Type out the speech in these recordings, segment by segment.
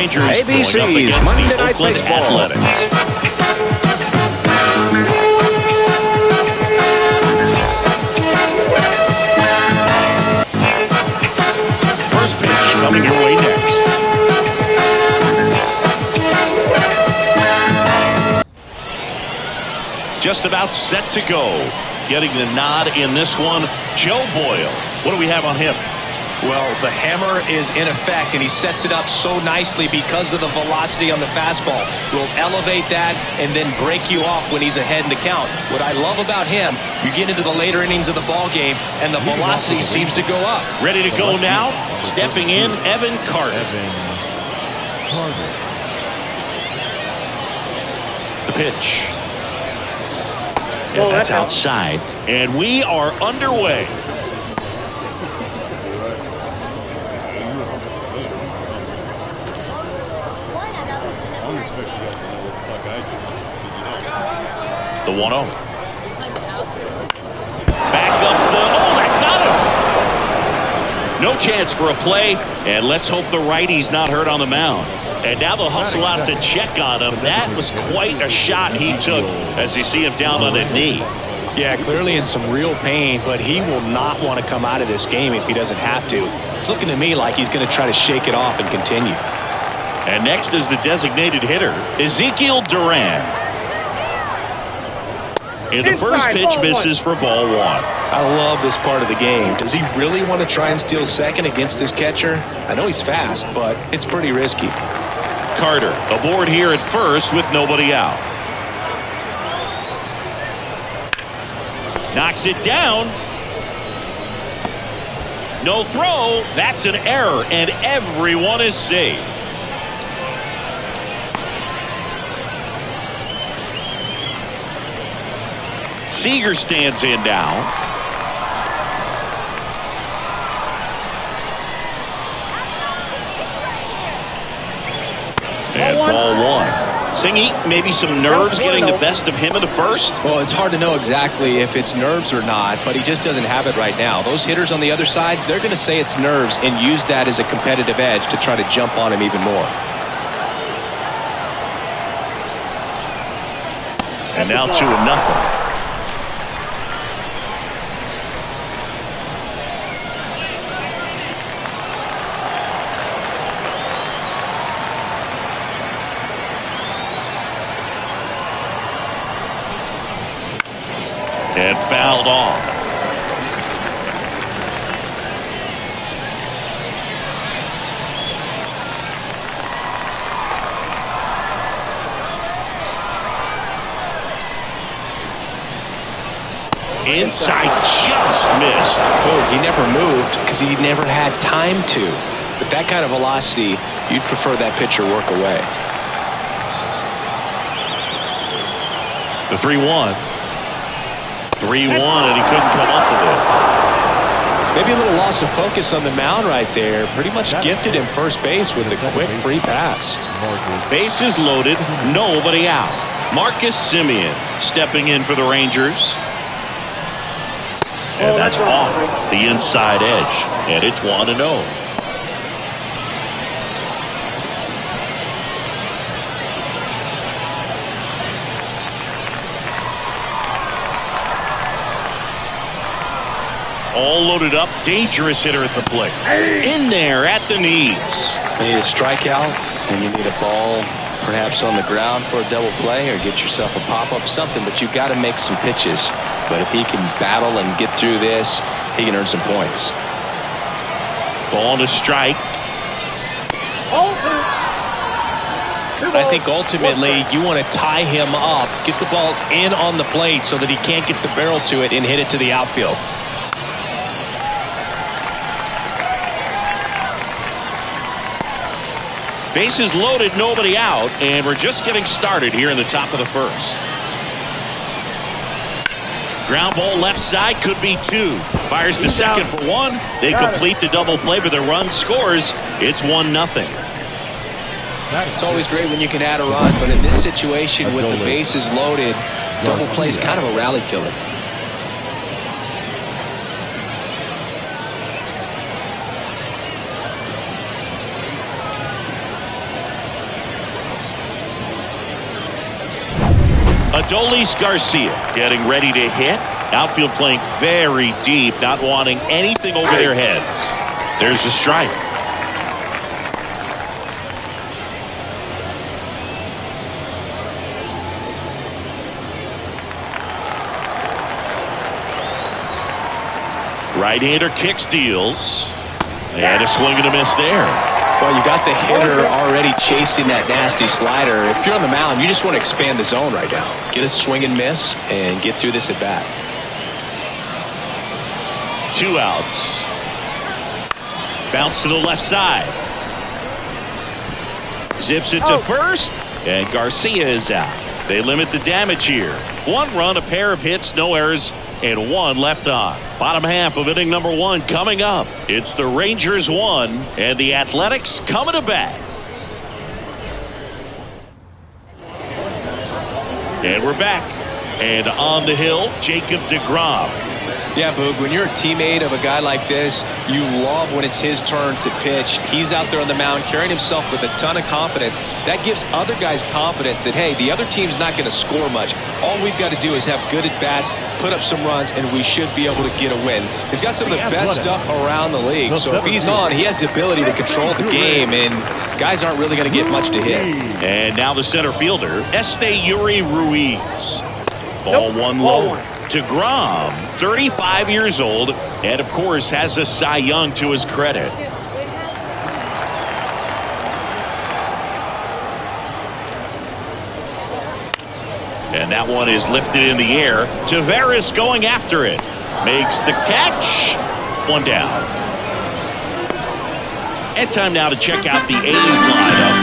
Rangers ABC's going up against Monday the Night Oakland Baseball. Athletics. First pitch coming your way next. Just about set to go. Getting the nod in this one, Joe Boyle. What do we have on him? Well, the hammer is in effect, and he sets it up so nicely because of the velocity on the fastball. Will elevate that and then break you off when he's ahead in the count. What I love about him, you get into the later innings of the ball game, and the velocity seems to go up. Ready to go now? Stepping in, Evan Carter. The pitch. Yeah, that's outside. And we are underway. The 1-0. Back up the... Oh, that got him! No chance for a play, and let's hope the righty's not hurt on the mound. And now they'll hustle out to check on him. That was quite a shot he took as you see him down on a knee. Yeah, clearly in some real pain, but he will not want to come out of this game if he doesn't have to. It's looking to me like he's going to try to shake it off and continue. And next is the designated hitter, Ezekiel Duran. And the first pitch misses for ball one. I love this part of the game. Does he really want to try and steal second against this catcher? I know he's fast, but it's pretty risky. Carter aboard here at first with nobody out. Knocks it down. No throw. That's an error, and everyone is safe. Seager stands in now. And ball one. Singy, maybe some nerves getting the best of him in the first? Well, it's hard to know exactly if it's nerves or not, but he just doesn't have it right now. Those hitters on the other side, they're going to say it's nerves and use that as a competitive edge to try to jump on him even more. And now 2-0. And fouled off. Inside, just missed. Oh, he never moved because he never had time to. With that kind of velocity, you'd prefer that pitcher work away. The 3-1. 3-1, and he couldn't come up with it. Maybe a little loss of focus on the mound right there. Pretty much gifted him first base with a quick free pass. Bases loaded, nobody out. Marcus Semien stepping in for the Rangers. And that's off the inside edge, and it's 1-0. All loaded up, dangerous hitter at the plate. In there at the knees. You need a strikeout, and you need a ball perhaps on the ground for a double play, or get yourself a pop-up, something, but you've got to make some pitches. But if he can battle and get through this, he can earn some points. Ball to strike. I think ultimately you want to tie him up, get the ball in on the plate so that he can't get the barrel to it and hit it to the outfield. Bases loaded, nobody out, and we're just getting started here in the top of the first. Ground ball left side, could be two. Fires to second for one. They complete the double play, but the run scores. It's 1-0. It's always great when you can add a run, but in this situation with the bases loaded, double play is kind of a rally killer. Adolis Garcia getting ready to hit. Outfield playing very deep, not wanting anything over their heads. There's the strike. Right-hander kicks, deals. And a swing and a miss there. Well, you got the hitter already chasing that nasty slider. If you're on the mound, you just want to expand the zone right now. Get a swing and miss and get through this at bat. 2 outs. Bounce to the left side. Zips it to first, and Garcia is out. They limit the damage here. 1 run, a pair of hits, no errors, and 1 left on. Bottom half of inning number 1 coming up. It's the Rangers 1 and the Athletics coming to bat. And we're back. And on the hill, Jacob deGrom. Yeah, Boog, when you're a teammate of a guy like this, you love when it's his turn to pitch. He's out there on the mound carrying himself with a ton of confidence. That gives other guys confidence that, hey, the other team's not going to score much. All we've got to do is have good at-bats, put up some runs, and we should be able to get a win. He's got some of the best stuff around the league. So if he's on, he has the ability to control the game, and guys aren't really going to get much to hit. And now the center fielder, Yuri Ruiz. Ball 1 low. deGrom, 35 years old, and of course has a Cy Young to his credit. And that one is lifted in the air. Taveras going after it. Makes the catch. 1 down. And time now to check out the A's lineup.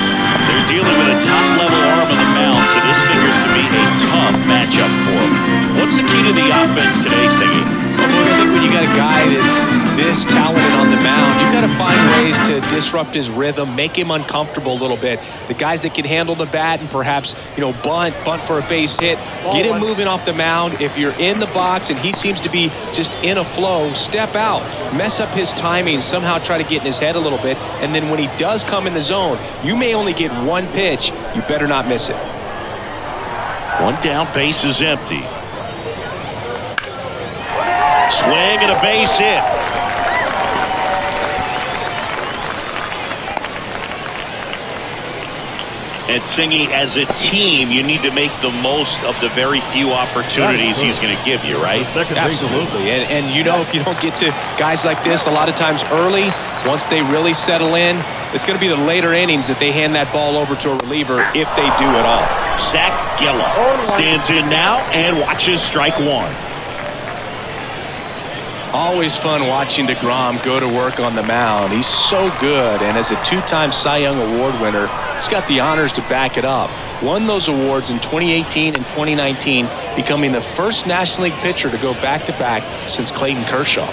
They're dealing with a top-level arm on the mound, so this figures to be a tough matchup for them. What's the key to the offense today, Siggy? Well, I think when you got a guy that's this talented on the mound, you got to find ways to disrupt his rhythm, make him uncomfortable a little bit. The guys that can handle the bat and perhaps, bunt for a base hit, get him moving off the mound. If you're in the box and he seems to be just in a flow, step out, mess up his timing, somehow try to get in his head a little bit, and then when he does come in the zone, you may only get 1 pitch. You better not miss it. 1 down, base is empty. Swing and a base hit. And Singy, as a team, you need to make the most of the very few opportunities he's going to give you, right? Absolutely. And if you don't get to guys like this a lot of times early, once they really settle in, it's going to be the later innings that they hand that ball over to a reliever if they do at all. Zach Geller stands in now and watches strike 1. Always fun watching deGrom go to work on the mound. He's so good, and as a 2-time Cy Young Award winner, he's got the honors to back it up. Won those awards in 2018 and 2019, becoming the first National League pitcher to go back-to-back since Clayton Kershaw.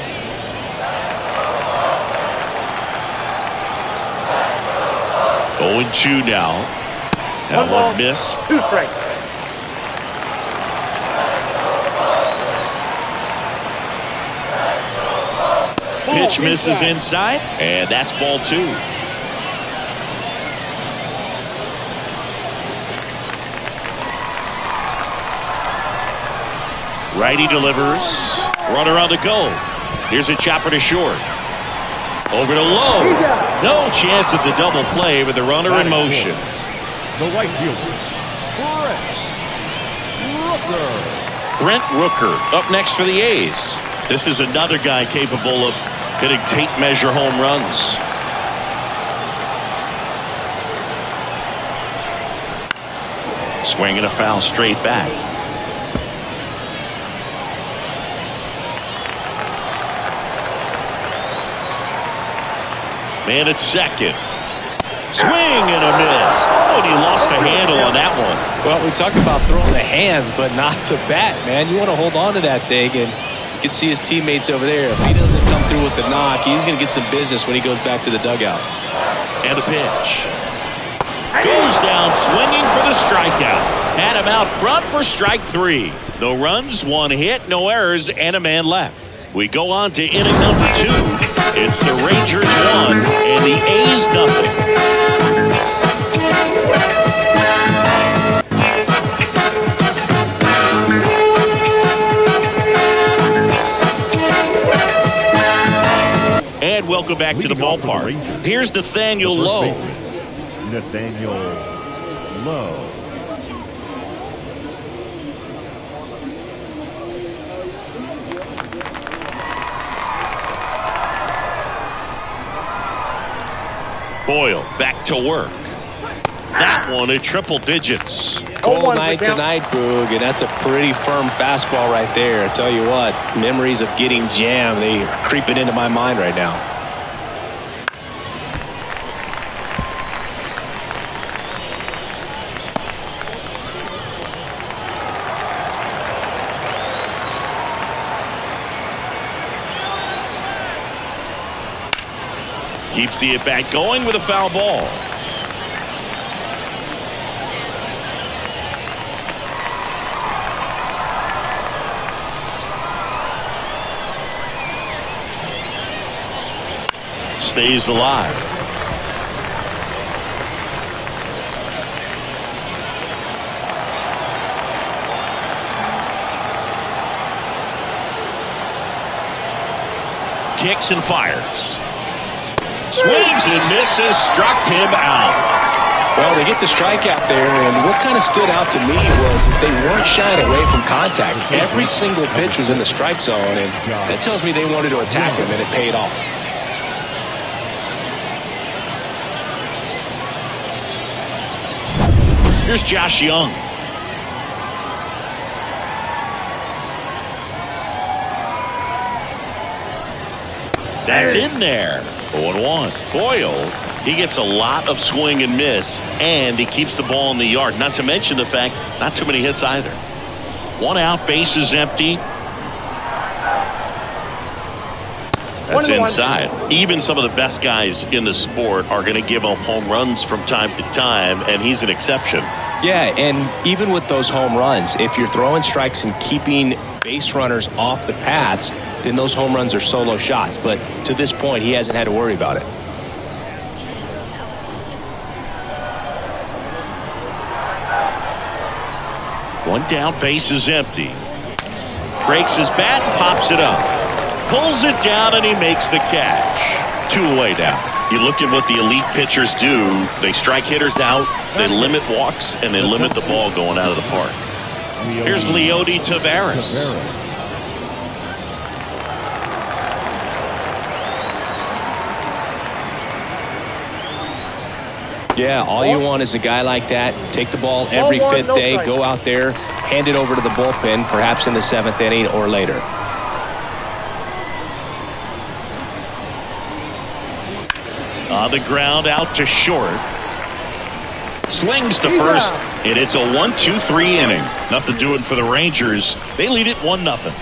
Oh, 0-2 now. That one missed. 2 strikes. Pitch misses inside, and that's ball 2. Righty delivers. Runner on the go. Here's a chopper to short. Over to low. No chance at the double play with the runner in motion. The right fielder, Brent Rooker up next for the A's. This is another guy capable of hitting tape measure home runs. Swing and a foul straight back. Man at second. Swing and a miss. Oh, and he lost the handle on that one. Well, we talk about throwing the hands, but not the bat, man. You want to hold on to that thing, and you can see his teammates over there. If he doesn't come through with the knock, he's going to get some business when he goes back to the dugout. And a pitch. Goes down swinging for the strikeout. Had him out front for strike 3. No runs, 1 hit, no errors, and a man left. We go on to inning number 2. It's the Rangers 1 and the A's nothing. welcome back to the Leading off for the ballpark. Rangers, Here's Nathaniel the first Lowe. baseman, Nathaniel Lowe. Boyle back to work. That one at triple digits. Cold night tonight, Boog, and that's a pretty firm fastball right there. I tell you what, memories of getting jammed, they are creeping into my mind right now. Keeps the at-bat going with a foul ball. Stays alive. Kicks and fires. Swings and misses, struck him out. Well, they get the strikeout there, and what kind of stood out to me was that they weren't shying away from contact. Every single pitch was in the strike zone, and that tells me they wanted to attack him, and it paid off. Here's Josh Young. That's in there. 0-1. Boyle, he gets a lot of swing and miss, and he keeps the ball in the yard. Not to mention the fact, not too many hits either. One out, base is empty. That's inside. Even some of the best guys in the sport are going to give up home runs from time to time, and he's an exception. Yeah, and even with those home runs, if you're throwing strikes and keeping base runners off the paths, then those home runs are solo shots. But to this point, he hasn't had to worry about it. One down, base is empty. Breaks his bat, pops it up. Pulls it down, and he makes the catch. 2 away now. You look at what the elite pitchers do. They strike hitters out, they limit walks, and they limit the ball going out of the park. Here's Leody Taveras. Yeah, all you want is a guy like that. Take the ball every fifth day, go out there, hand it over to the bullpen, perhaps in the 7th inning or later. On the ground, out to short. Slings to first, and it's a 1-2-3 inning. Nothing doing for the Rangers. They lead it 1-0.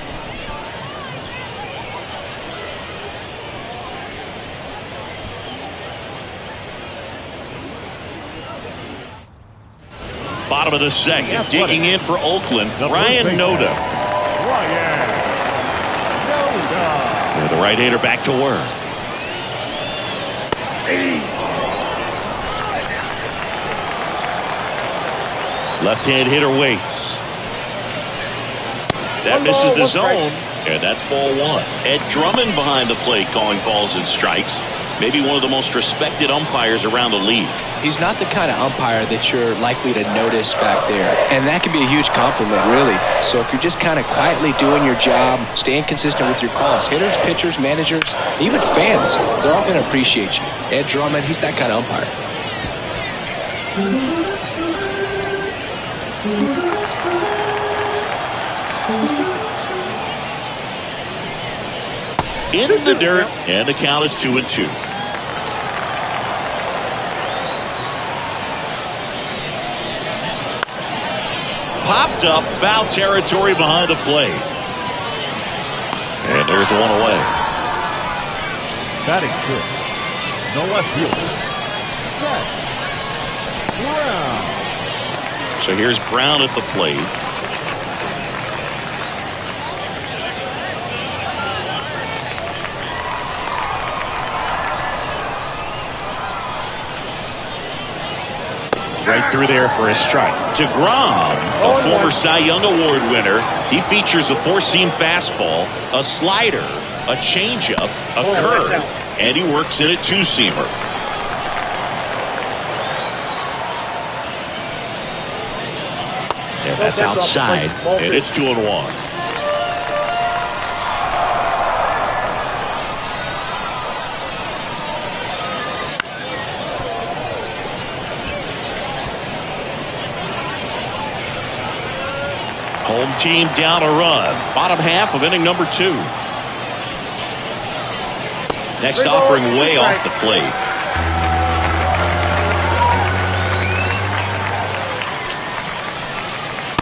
Bottom of the second, digging in for Oakland, Ryan Noda. With the right-hander back to work. Left-hand hitter waits. That misses the zone, and that's ball 1. Ed Drummond behind the plate calling balls and strikes. Maybe one of the most respected umpires around the league. He's not the kind of umpire that you're likely to notice back there. And that can be a huge compliment, really. So if you're just kind of quietly doing your job, staying consistent with your calls, hitters, pitchers, managers, even fans, they're all going to appreciate you. Ed Drummond, he's that kind of umpire. In the dirt, and the count is 2-2. Popped up, foul territory behind the plate. And there's one away. Batting fifth, the left fielder, Brown. So here's Brown at the plate. Right through there for a strike. DeGrom, a former Cy Young Award winner. He features a four-seam fastball, a slider, a changeup, a curve, and he works in a two-seamer. And that's outside, and it's 2-1. Home team down a run. Bottom half of inning number 2. Next offering way off the plate.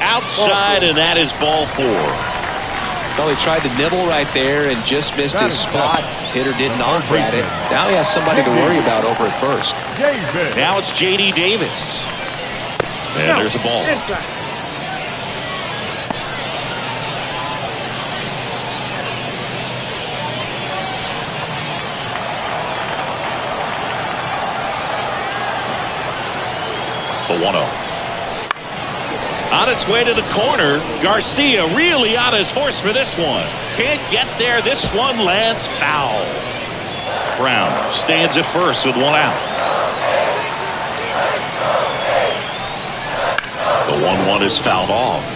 Outside, and that is ball 4. Well, he tried to nibble right there and just missed his spot. Hitter didn't offer at it. Now he has somebody to worry about over at first. Now it's J.D. Davis. And there's a ball. The 1-0. On its way to the corner, Garcia really on his horse for this one. Can't get there. This one lands foul. Brown stands at first with 1 out. The 1-1 is fouled off.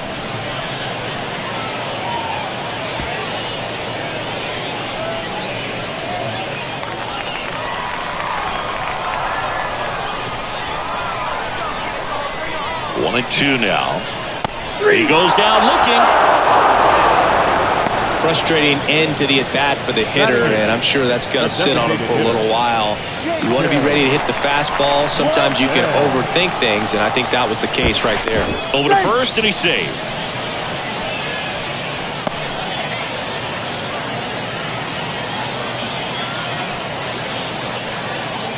One and 2 now. He goes down looking. Frustrating end to the at-bat for the hitter, and I'm sure that's going to sit on him for a little while. You want to be ready to hit the fastball. Sometimes you can overthink things, and I think that was the case right there. Over to first, and he's saved.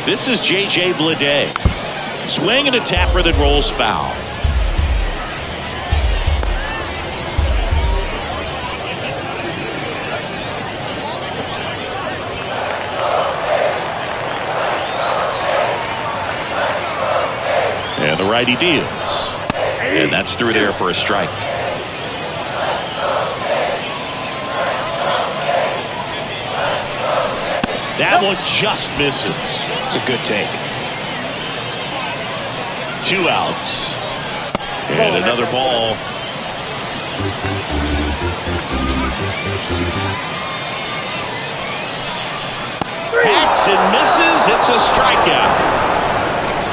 This is J.J. Bleday. Swing and a tapper that rolls foul. And the righty deals. And that's through there for a strike. That one just misses. It's a good take. 2 outs. And another ball. Hacks and misses. It's a strikeout.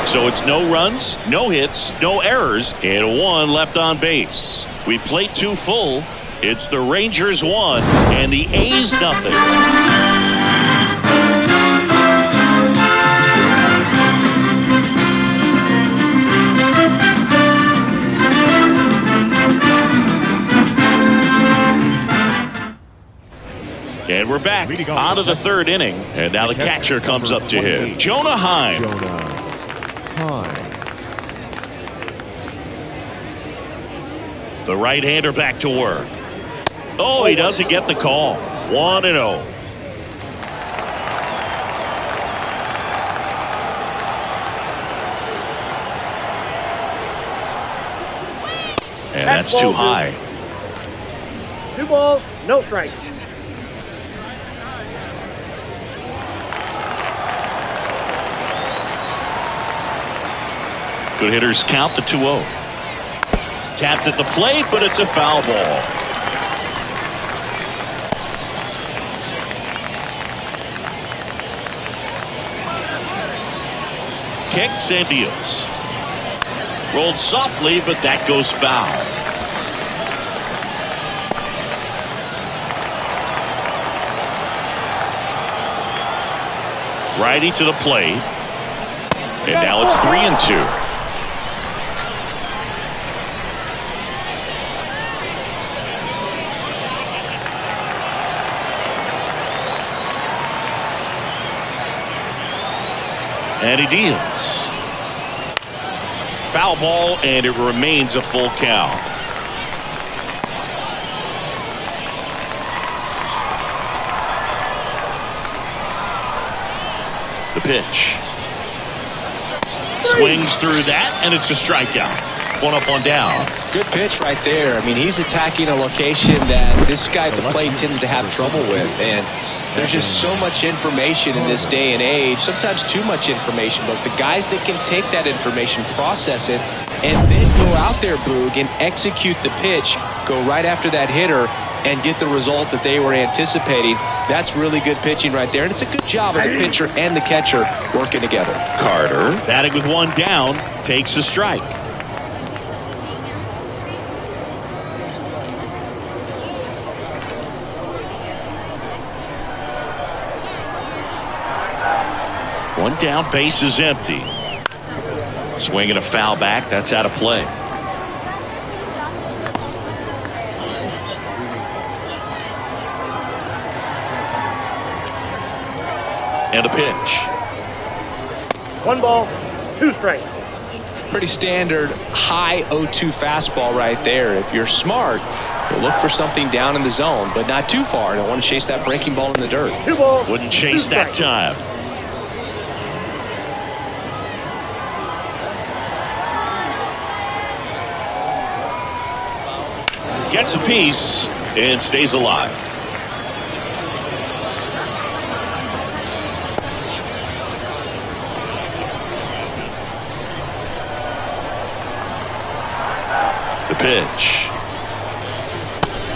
So it's no runs, no hits, no errors, and 1 left on base. We played 2 full. It's the Rangers 1 and the A's nothing. And we're back onto the 3rd inning, and now the catcher comes up to hit. Jonah Heim. The right-hander back to work. Oh, he doesn't get the call. 1-0. And that's too high. 2 balls, no strikes. Good hitters count the 2-0. Tapped at the plate, but it's a foul ball. Kicks and deals. Rolled softly, but that goes foul. Righty to the plate. And now it's 3-2. And he deals. Foul ball, and it remains a full count. The pitch. Swings through that, and it's a strikeout. 1 up, 1 down. Good pitch right there. I mean, he's attacking a location that this guy at the plate tends to have trouble with, and There's just so much information in this day and age, sometimes too much information, but the guys that can take that information, process it, and then go out there, Boog, and execute the pitch, go right after that hitter, and get the result that they were anticipating. That's really good pitching right there, and it's a good job of the pitcher and the catcher working together. Carter, batting with one down, takes a strike. One down, base is empty. Swinging a foul back, that's out of play. And a pitch. 1 ball, 2 strikes. Pretty standard high 0-2 fastball right there. If you're smart, you'll look for something down in the zone, but not too far. Don't want to chase that breaking ball in the dirt. 2 balls. Wouldn't chase that time. Gets a piece and stays alive. The pitch.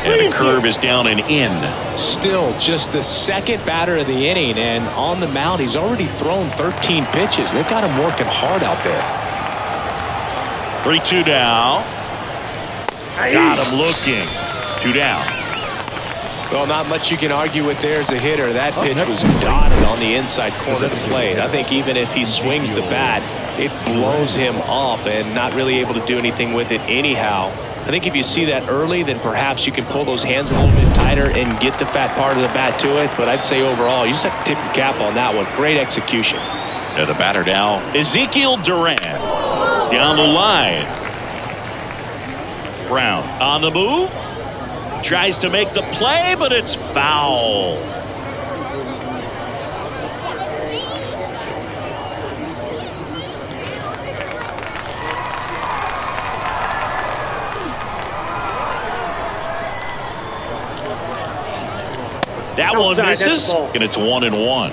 And a curve is down and in. Still just the second batter of the inning, and on the mound, he's already thrown 13 pitches. They've got him working hard out there. 3-2 now. Got him looking. 2 down. Well, not much you can argue with there as a hitter. That pitch was dotted on the inside corner of the plate. I think even if he swings the bat, it blows him up and not really able to do anything with it anyhow. I think if you see that early, then perhaps you can pull those hands a little bit tighter and get the fat part of the bat to it. But I'd say overall, you just have to tip your cap on that one. Great execution. And the batter now, Ezekiel Duran. Down the line. Brown on the move. Tries to make the play, but it's foul. That one misses, and it's 1-1.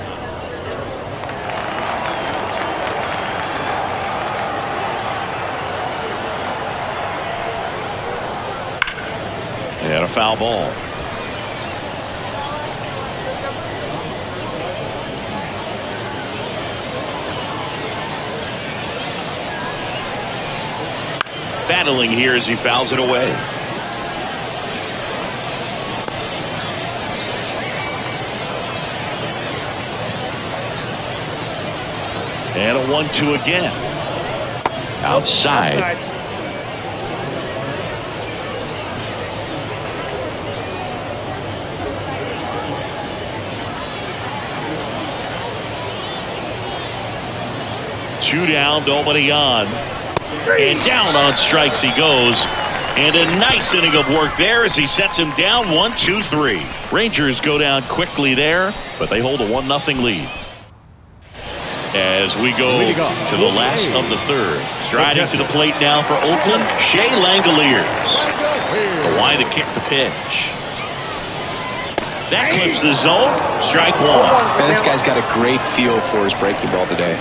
And a foul ball. Battling here as he fouls it away. And a 1-2 again. Outside. Two down, nobody on. And down on strikes he goes. And a nice inning of work there as he sets him down 1-2-3. Rangers go down quickly there, but they hold a 1-0 lead. As we go to the last of the third. Striding to the plate now for Oakland, Shea Langoliers. Kawhi to kick the pitch. That clips the zone. Strike one. Man, this guy's got a great feel for his breaking ball today.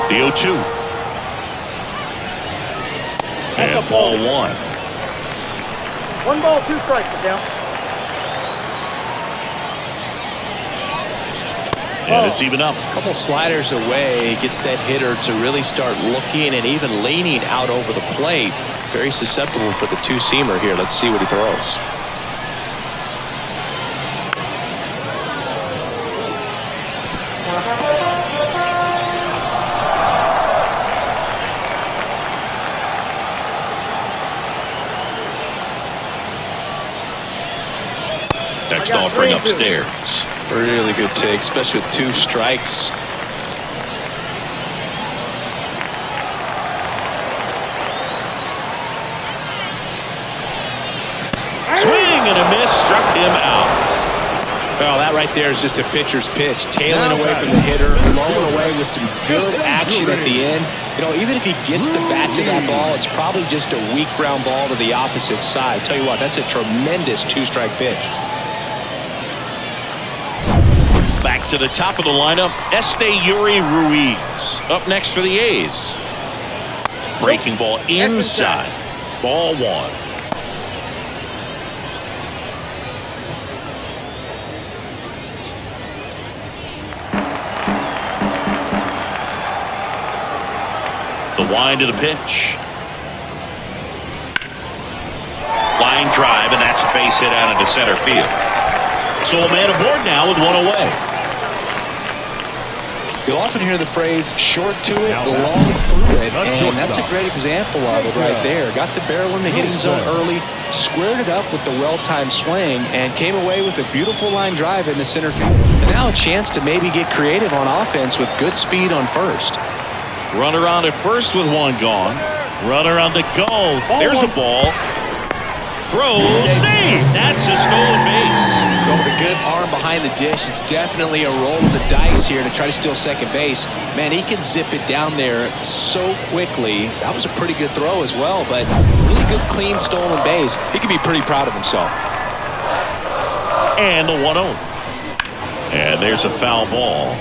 The 0-2. And ball one. 1 ball, 2 strikes, down. And it's even up. A couple sliders away, gets that hitter to really start looking and even leaning out over the plate. Very susceptible for the two-seamer here. Let's see what he throws. Next offering upstairs. Really good take, especially with 2 strikes. Swing and a miss, struck him out. Well, that right there is just a pitcher's pitch. Tailing away from the hitter, flowing away with some good action at the end. You know, even if he gets the bat to that ball, it's probably just a weak ground ball to the opposite side. Tell you what, that's a tremendous two-strike pitch. Back to the top of the lineup, Yuri Ruiz. Up next for the A's. Breaking ball inside. Ball one. The wind of the pitch. Line drive, and that's a base hit out into center field. So a man aboard now with one away. You'll often hear the phrase, short to it, long through it, and that's a great example of it right there. Got the barrel in the hitting zone early, squared it up with the well-timed swing, and came away with a beautiful line drive in the center field. And now a chance to maybe get creative on offense with good speed on first. Runner on at first with one gone. Runner on the go. There's a ball. Throw, save. That's a stolen base. With a good arm behind the dish, it's definitely a roll of the dice here to try to steal second base. Man, he can zip it down there so quickly. That was a pretty good throw as well, but really good, clean, stolen base. He can be pretty proud of himself. And the 1-0. And there's a foul ball.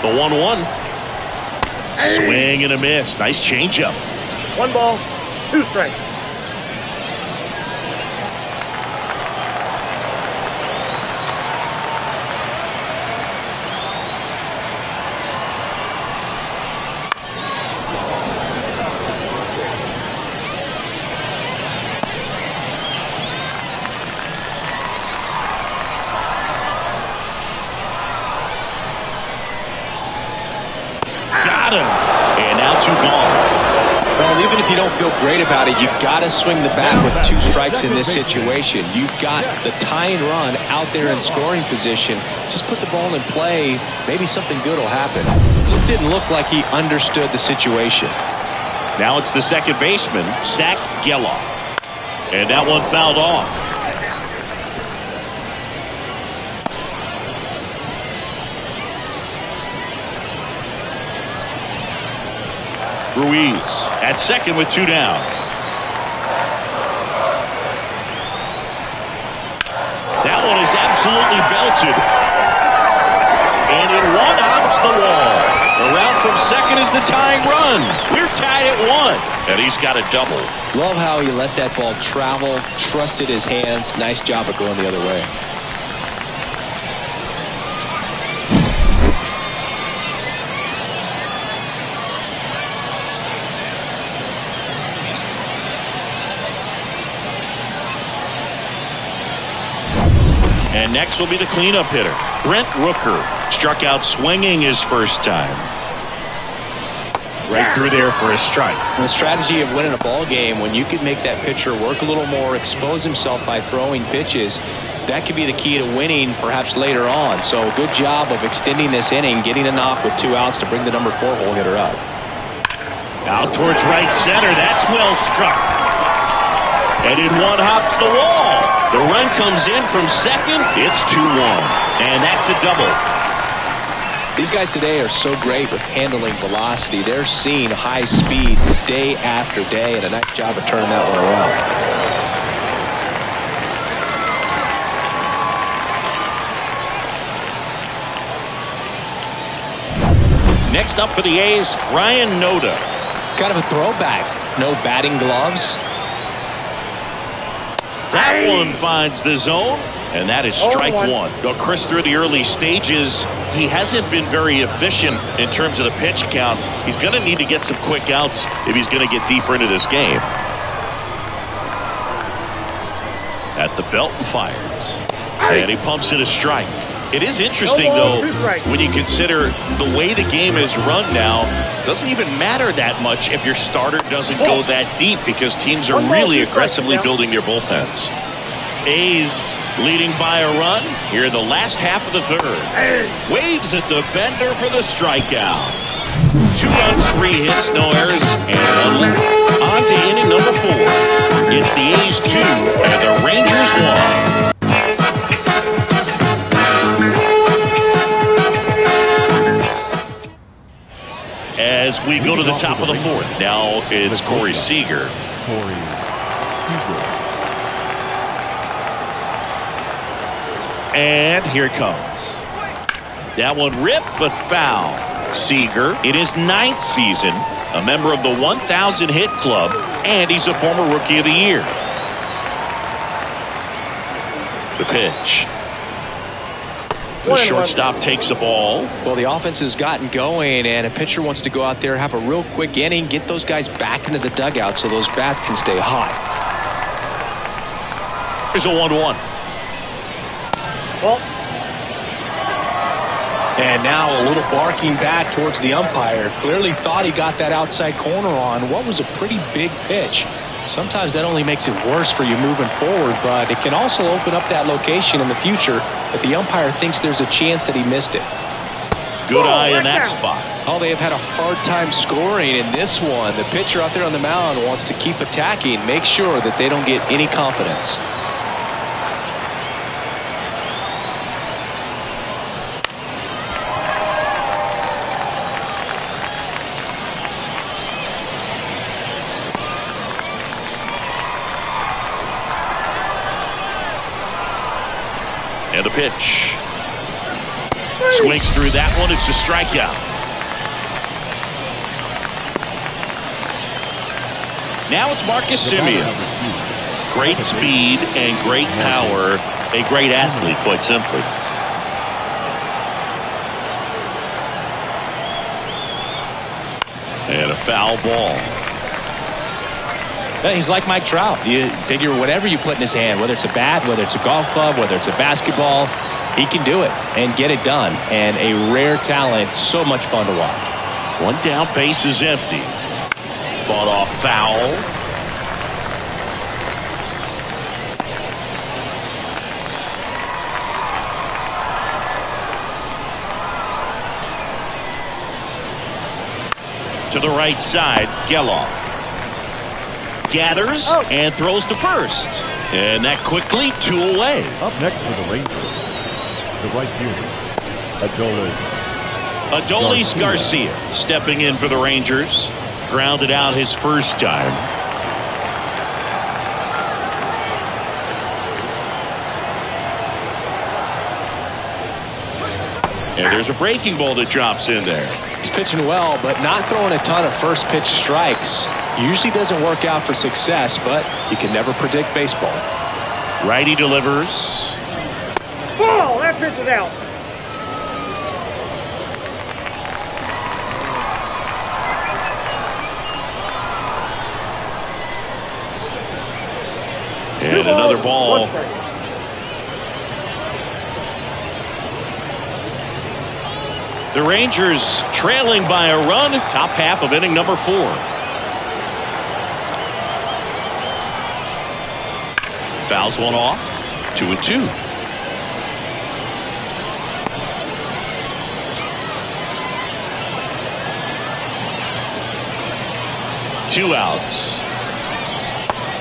The 1-1. Swing and a miss. Nice changeup. 1 ball, 2 strikes. And now 2 gone. Well, even if you don't feel great about it, you've got to swing the bat with 2 strikes in this situation. You've got the tying run out there in scoring position. Just put the ball in play. Maybe something good will happen. Just didn't look like he understood the situation. Now it's the second baseman, Zach Geloff. And that one fouled off. Ruiz at second with 2 down. That one is absolutely belted. And it one-hops the wall. Around from second is the tying run. We're tied at 1. And he's got a double. Love how he let that ball travel, trusted his hands. Nice job of going the other way. And next will be the cleanup hitter, Brent Rooker. Struck out swinging his first time. Right through there for a strike. The strategy of winning a ball game, when you can make that pitcher work a little more, expose himself by throwing pitches, that could be the key to winning perhaps later on. So good job of extending this inning, getting a knock with 2 outs to bring the number 4 hole hitter up. Out towards right center. That's well struck. And in one hops the wall. The run comes in from second. It's 2-1. And that's a double. These guys today are so great with handling velocity. They're seeing high speeds day after day, and a nice job of turning that one around. Next up for the A's, Ryan Noda. Kind of a throwback. No batting gloves. That one finds the zone, and that is strike 1. Now, Chris, through the early stages, he hasn't been very efficient in terms of the pitch count. He's going to need to get some quick outs if he's going to get deeper into this game. At the belt and fires. And he pumps in a strike. It is interesting, though, when you consider the way the game is run now, doesn't even matter that much if your starter doesn't go that deep because teams are really aggressively building their bullpens. A's leading by a run here in the last half of the third. Waves at the bender for the strikeout. 2 runs, 3 hits, no errors, and 1 left. On to inning number 4. It's the A's 2 and the Rangers 1. As we go to the top of the 4th, now it's Corey Seager. Corey Seager. And here it comes. That one ripped but foul. Seager in his 9th season, a member of the 1,000 hit club, and he's a former Rookie of the Year. The pitch. The shortstop takes the ball. Well, the offense has gotten going, and a pitcher wants to go out there, have a real quick inning, get those guys back into the dugout so those bats can stay hot. Here's a 1-1. Well, And now a little barking back towards the umpire. Clearly thought he got that outside corner on what was a pretty big pitch. Sometimes that only makes it worse for you moving forward, but it can also open up that location in the future if the umpire thinks there's a chance that he missed it. Good eye in that spot. Oh, they have had a hard time scoring in this one. The pitcher out there on the mound wants to keep attacking, make sure that they don't get any confidence. And a pitch. Swings through that one. It's a strikeout. Now it's Marcus Semien. Great speed and great power. A great athlete, quite simply. And a foul ball. He's like Mike Trout. You figure whatever you put in his hand, whether it's a bat, whether it's a golf club, whether it's a basketball, he can do it and get it done. And a rare talent, so much fun to watch. One down, base is empty. Fought off foul. To the right side, Geloff. Gathers and throws to first. And that quickly, 2 away. Up next for the Rangers, the right fielder, Adolis Garcia stepping in for the Rangers. Grounded out his first time. And there's a breaking ball that drops in there. He's pitching well, but not throwing a ton of first pitch strikes. Usually doesn't work out for success, but you can never predict baseball. Righty delivers. ball. That pitch is out. And another ball. The Rangers trailing by a run. Top half of inning number 4. Fouls one off. 2-2. Two outs.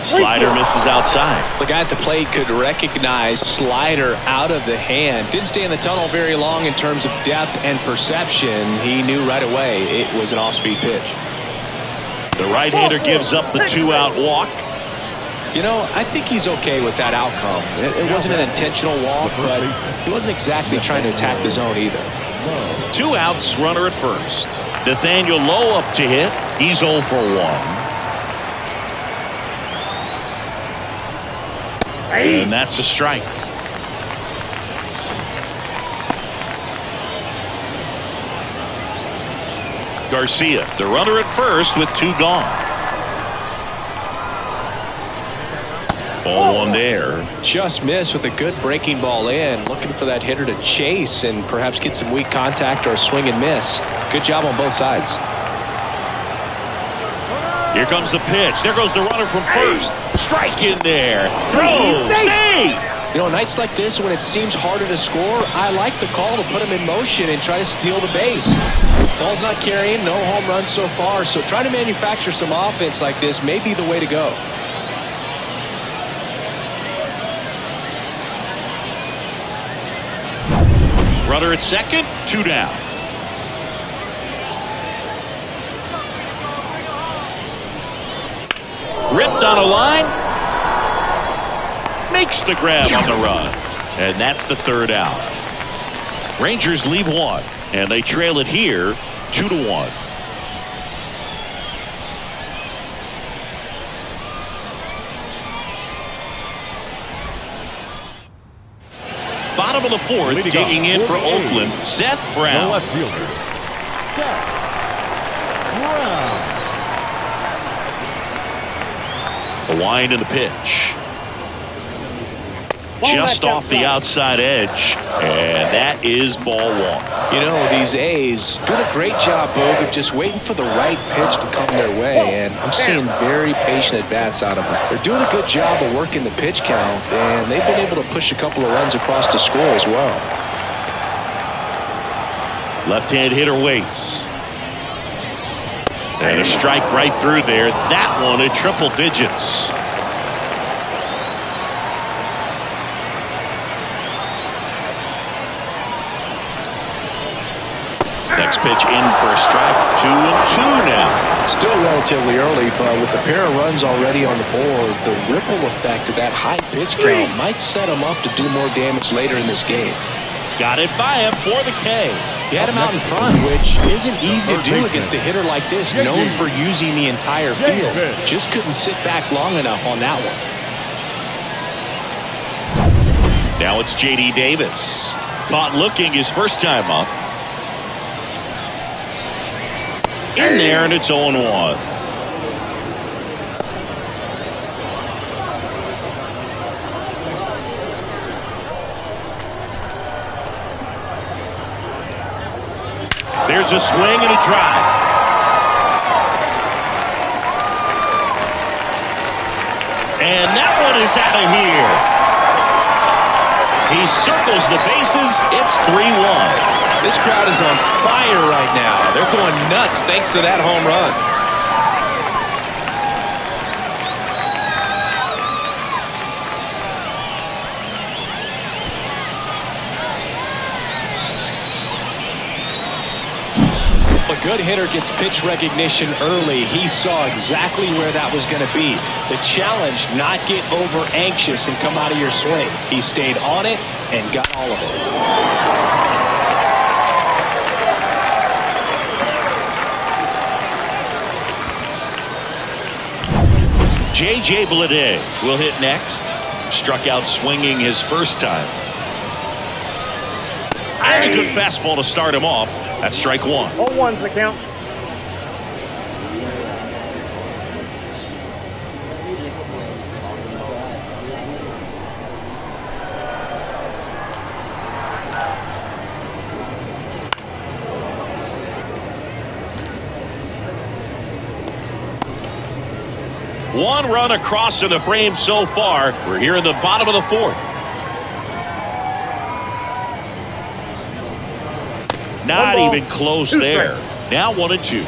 Slider misses outside. The guy at the plate could recognize slider out of the hand. Didn't stay in the tunnel very long in terms of depth and perception. He knew right away it was an off-speed pitch. The right-hander gives up the 2-out walk. You know, I think he's okay with that outcome. It wasn't an intentional walk, but he wasn't exactly trying to attack the zone either. 2 outs, runner at first. Nathaniel Lowe up to hit. He's 0 for 1. And that's a strike. Garcia, the runner at first with 2 gone. Ball 1 there. Just missed with a good breaking ball in. Looking for that hitter to chase and perhaps get some weak contact or a swing and miss. Good job on both sides. Here comes the pitch. There goes the runner from first. Strike in there. Throw. Save. You know, nights like this when it seems harder to score, I like the call to put him in motion and try to steal the base. Ball's not carrying, no home runs so far, so trying to manufacture some offense like this may be the way to go. Runner at second, 2 down. Ripped on a line. Makes the grab on the run. And that's the 3rd out. Rangers leave 1. And they trail it here 2-1. Bottom of the 4th, digging in for Oakland, Seth Brown. The left fielder, Seth Brown. The wind and the pitch. Just off the outside edge. And that is ball 1. You know, these A's doing a great job, Boog, of just waiting for the right pitch to come their way, and I'm seeing very patient at-bats out of them. They're doing a good job of working the pitch count, and they've been able to push a couple of runs across to score as well. Left-hand hitter waits. And a strike right through there. That one at triple digits. Next pitch in for a strike. 2-2 now. Still relatively early, but with a pair of runs already on the board, the ripple effect of that high pitch count might set him up to do more damage later in this game. Got it by him for the K. He had him out in front, which isn't easy to do against a hitter like this, known for using the entire field. Just couldn't sit back long enough on that one. Now it's J.D. Davis. Caught looking his first time up. In there, and it's 0-1. There's a swing and a drive. And that one is out of here. He circles the bases. It's 3-1. This crowd is on fire right now. They're going nuts thanks to that home run. A good hitter gets pitch recognition early. He saw exactly where that was going to be. The challenge, not get over anxious and come out of your swing. He stayed on it and got all of it. J.J. Bleday will hit next. Struck out swinging his first time. And a good fastball to start him off. That's strike 1. 0-1's the count. One run across in the frame so far. We're here in the bottom of the 4th. Not even close there. Now 1-2.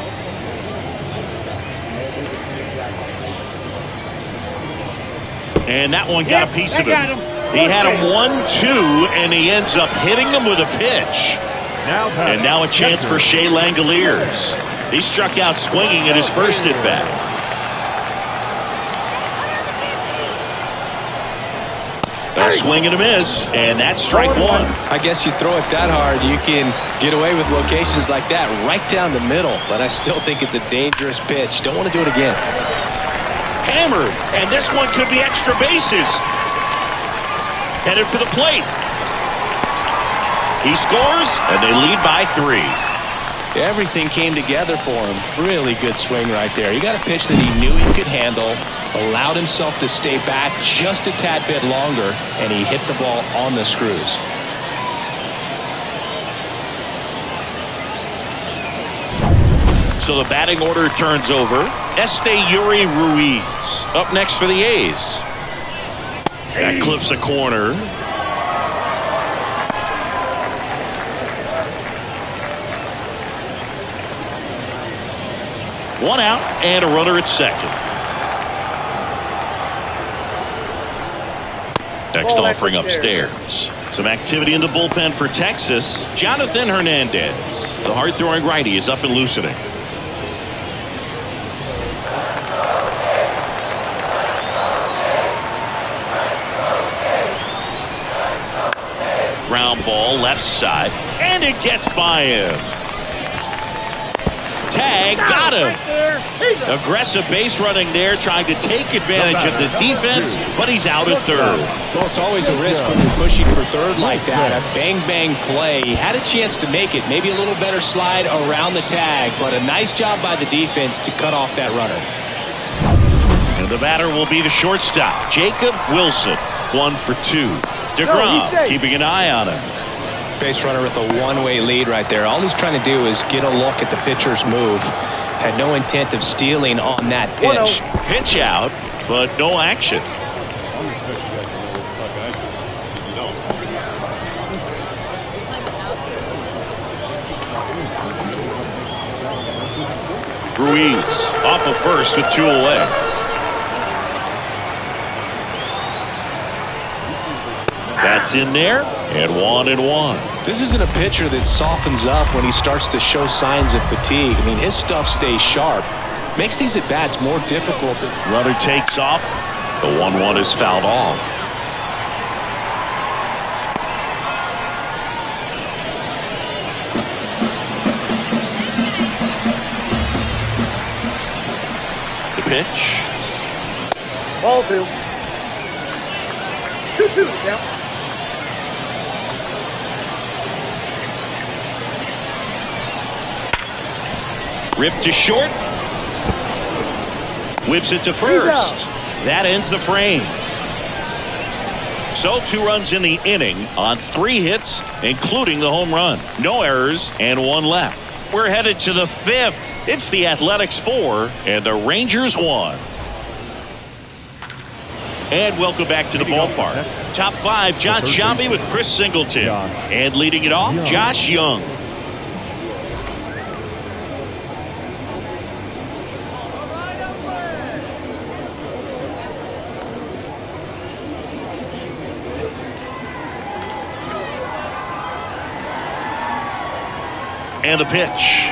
And that one got a piece of him. He had him 1-2, and he ends up hitting him with a pitch. And now a chance for Shea Langoliers. He struck out swinging at his first at-bat. A swing and a miss, and that's strike 1. I guess you throw it that hard, you can get away with locations like that right down the middle, but I still think it's a dangerous pitch. Don't want to do it again. Hammered, and this one could be extra bases. Headed for the plate. He scores, and they lead by 3. Everything came together for him. Really good swing right there. He got a pitch that he knew he could handle, allowed himself to stay back just a tad bit longer, and he hit the ball on the screws. So the batting order turns over. Yuri Ruiz up next for the A's. That clips a corner. One out and a runner at second. Next offering upstairs. Some activity in the bullpen for Texas. Jonathan Hernandez, the hard-throwing righty, is up and loosening. Ground ball left side, and it gets by him. Tag, got him. Aggressive base running there, trying to take advantage of the defense, but he's out at third. Well, it's always a risk when you're pushing for third like that. A bang-bang play. He had a chance to make it. Maybe a little better slide around the tag, but a nice job by the defense to cut off that runner. And the batter will be the shortstop, Jacob Wilson. 1 for 2. DeGrom keeping an eye on him. Base runner with a one-way lead right there. All he's trying to do is get a look at the pitcher's move. Had no intent of stealing on that pitch. Pitch out, but no action. Ruiz off of first with 2 away. That's in there, and 1-1. This isn't a pitcher that softens up when he starts to show signs of fatigue. I mean, his stuff stays sharp. Makes these at-bats more difficult. Runner takes off. The 1-1 is fouled off. The pitch. Ball 2. 2-2. Yeah. Ripped to short. Whips it to first. That ends the frame. So 2 runs in the inning on 3 hits, including the home run. No errors and 1 left. We're headed to the 5th. It's the Athletics 4 and the Rangers 1. And welcome back to the ballpark. Top 5, John Sciambi with Chris Singleton. And leading it off, Josh Young. And the pitch.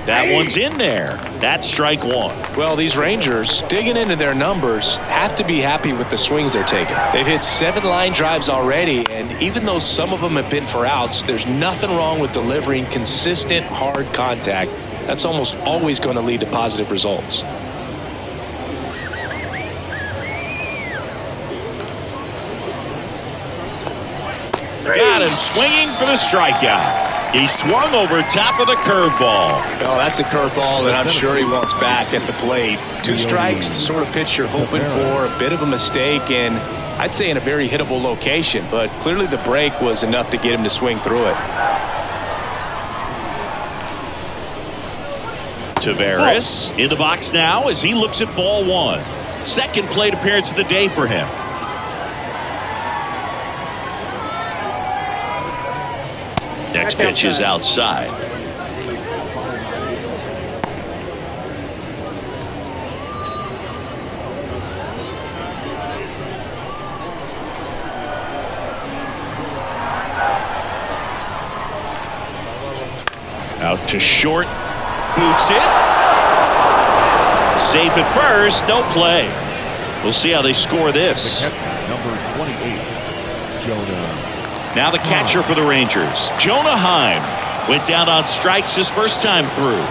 That one's in there. That's strike 1. Well, these Rangers, digging into their numbers, have to be happy with the swings they're taking. They've hit 7 line drives already, and even though some of them have been for outs, there's nothing wrong with delivering consistent, hard contact. That's almost always going to lead to positive results. Got him swinging for the strikeout. He swung over top of the curveball. Oh, that's a curveball that I'm sure he wants back at the plate. 2 strikes, the sort of pitch you're hoping for. A bit of a mistake, and I'd say in a very hittable location, but clearly the break was enough to get him to swing through it. Taveras in the box now as he looks at ball 1. Second plate appearance of the day for him. Next pitch is outside. Out to short. Boots it. Safe at first. No play. We'll see how they score this. Number 28, Jonah. Now the catcher for the Rangers, Jonah Heim, went down on strikes his first time through.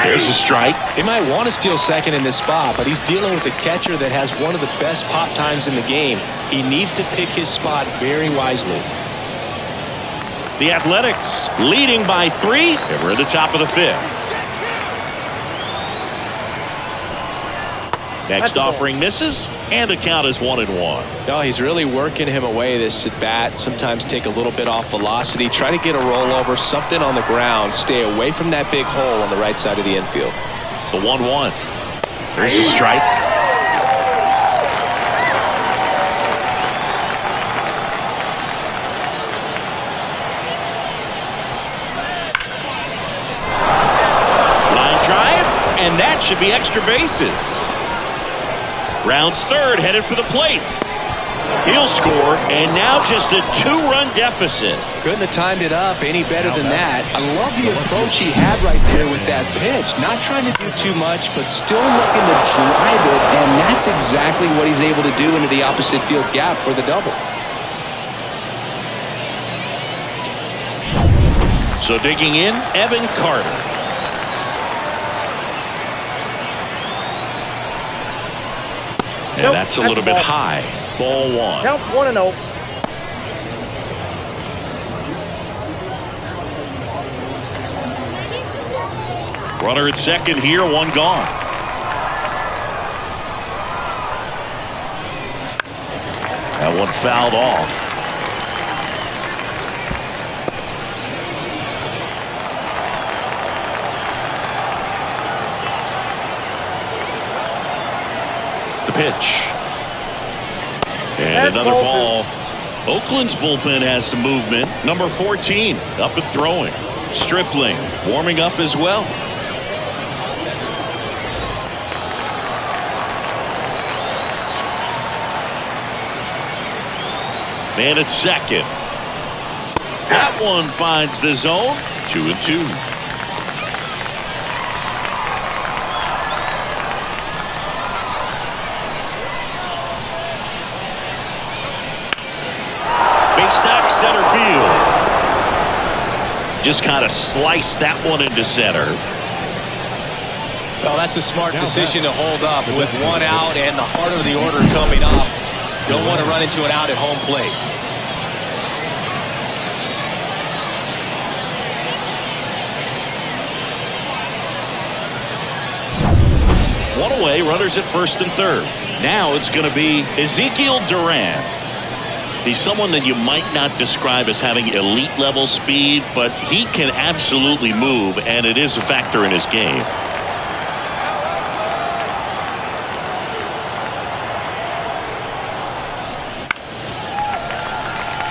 There's a strike. They might want to steal second in this spot, but he's dealing with a catcher that has one of the best pop times in the game. He needs to pick his spot very wisely. The Athletics leading by 3, and we're at the top of the 5th. Next offering misses, and the count is 1-1. No, he's really working him away this at bat. Sometimes take a little bit off velocity, try to get a rollover, something on the ground. Stay away from that big hole on the right side of the infield. The 1-1. There's a strike. Line drive, and that should be extra bases. Rounds third, headed for the plate. He'll score, and now just a 2-run deficit. Couldn't have timed it up any better than that. I love the approach he had right there with that pitch. Not trying to do too much, but still looking to drive it, and that's exactly what he's able to do into the opposite field gap for the double. So digging in, Evan Carter. And that's a little bit high. Ball one. Count 1-0. Runner at second here, one gone. That one fouled off. The pitch. And another ball. Oakland's bullpen has some movement. Number 14 up and throwing. Stripling warming up as well. Man at second. That one finds the zone. 2-2. Stack center field. Just kind of slice that one into center. Well, that's a smart decision to hold up with one out and the heart of the order coming up. Don't want to run into an out at home plate. One away, runners at first and third. Now it's going to be Ezekiel Duran. He's someone that you might not describe as having elite level speed, but he can absolutely move, and it is a factor in his game.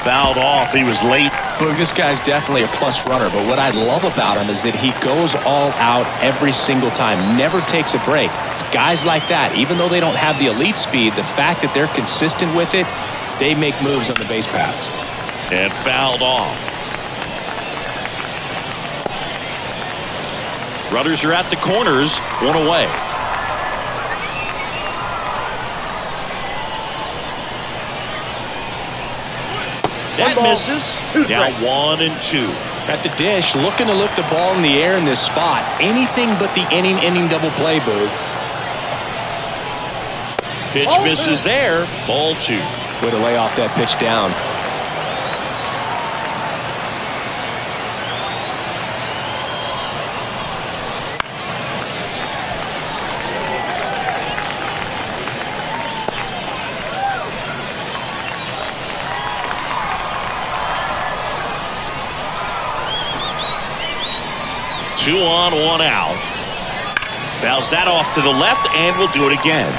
Fouled off. He was late. Look, this guy's definitely a plus runner, but what I love about him is that he goes all out every single time, never takes a break. It's guys like that, even though they don't have the elite speed, the fact that they're consistent with it, they make moves on the base paths. And fouled off. Runners are at the corners, one away. That misses. Now 1-2. At the dish, looking to lift the ball in the air in this spot. Anything but the inning double play, Boog. Pitch misses there. Ball 2. Way to lay off that pitch down. Two on, one out. Bounce that off to the left, and we'll do it again.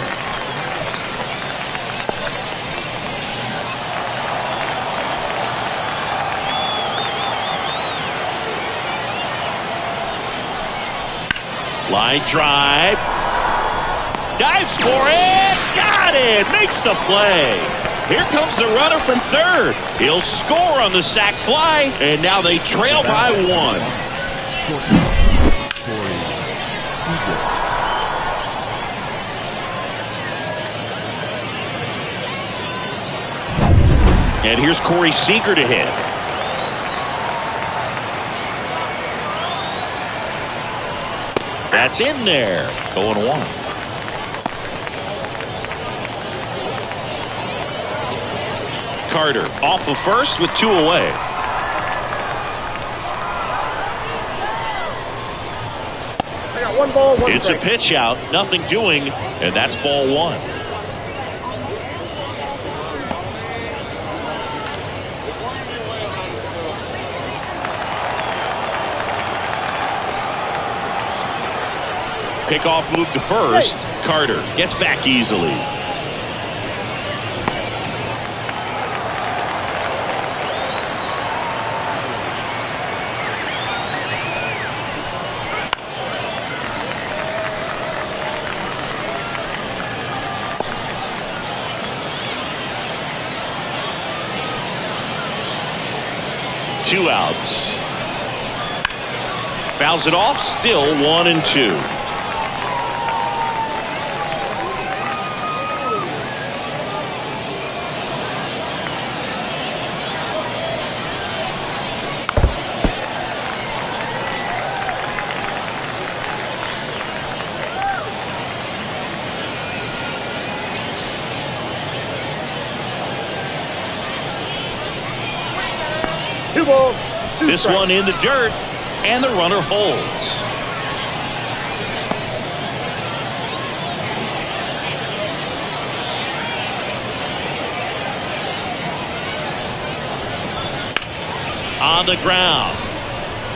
Line drive. Dives for it. Got it. Makes the play. Here comes the runner from third. He'll score on the sac fly, and now they trail by 1. And here's Corey Seager to hit. That's in there. 0-1. Carter off of first with 2 away. I got 1 ball, 1 It's strike. a pitch out, nothing doing, and that's ball 1. Pickoff move to first. Carter gets back easily. Two outs. Fouls it off. Still 1-2. Two balls. This one in the dirt, and the runner holds. On the ground.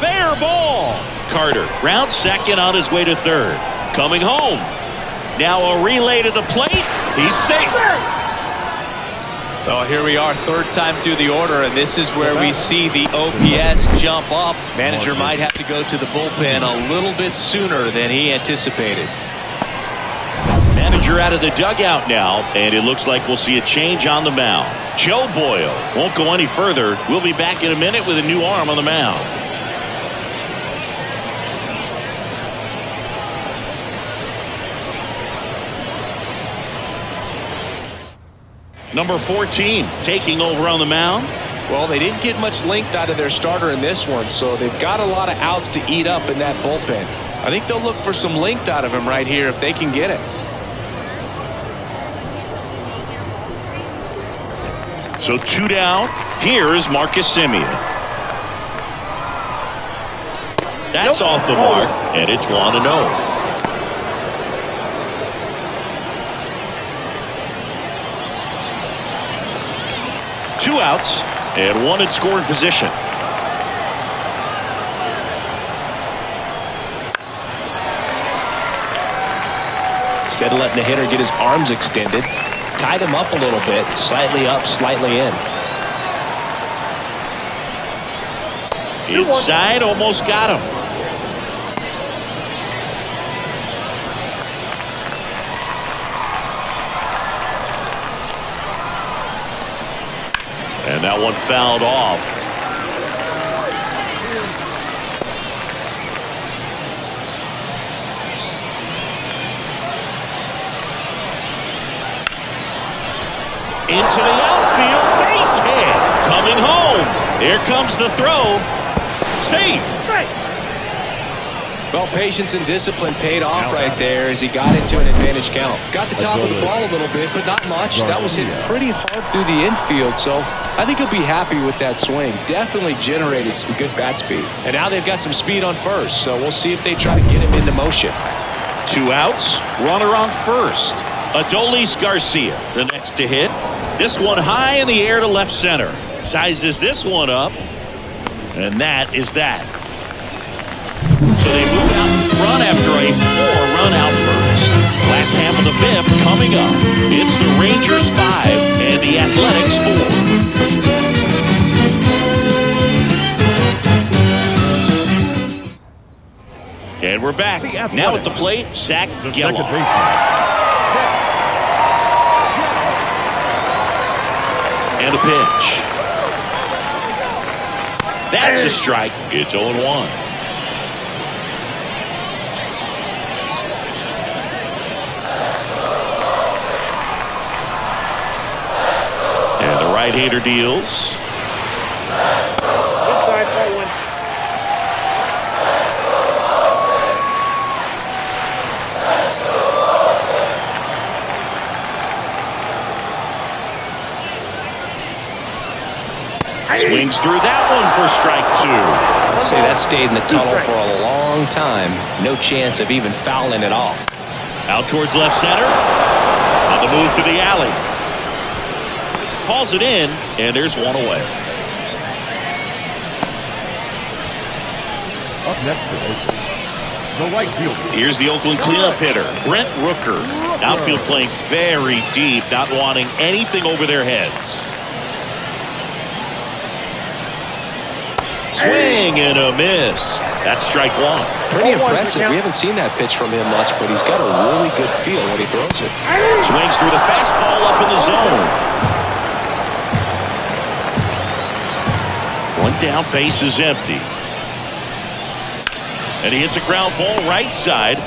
Fair ball. Carter rounds second on his way to third. Coming home. Now a relay to the plate. He's safe. Well, here we are, third time through the order, and this is where we see the OPS jump up. Manager might have to go to the bullpen a little bit sooner than he anticipated. Manager out of the dugout now, and it looks like we'll see a change on the mound. Joe Boyle won't go any further. We'll be back in a minute with a new arm on the mound. Number 14 taking over on the mound. Well, they didn't get much length out of their starter in this one, so they've got a lot of outs to eat up in that bullpen. I think they'll look for some length out of him right here if they can get it. So 2 down. Here's Marcus Semien. That's off the mark, and it's 1-0. 2 outs and 1 in scoring position. Instead of letting the hitter get his arms extended, tied him up a little bit, slightly up, slightly in. Inside, almost got him. And that one fouled off. Into the outfield, base hit. Coming home. Here comes the throw. Safe. Well, patience and discipline paid off right there as he got into an advantage count. Got the top of the ball a little bit, but not much. That was hit pretty hard through the infield, so I think he'll be happy with that swing. Definitely generated some good bat speed. And now they've got some speed on first, so we'll see if they try to get him into motion. 2 outs, runner on first. Adolis Garcia, the next to hit. This one high in the air to left center. Sizes this one up, and that is that. So they move out in front after a 4-run outburst. Last half of the 5th coming up. It's the Rangers 5 and the Athletics 4. And we're back. Now at the plate, Zach Geloff. And a pitch. That's a strike. It's 0-1. Right-hander deals. Swings through that one for strike 2. I'd say that stayed in the tunnel for a long time. No chance of even fouling it off. Out towards left center. On the move to the alley. Hauls it in, and there's one away. Up next The right fielder. Here's the Oakland cleanup hitter, Brent Rooker. Outfield playing very deep, not wanting anything over their heads. Swing and a miss. That's strike one. Pretty impressive. We haven't seen that pitch from him much, but he's got a really good feel when he throws it. Swings through the fastball up in the zone. One down, base is empty. And he hits a ground ball right side.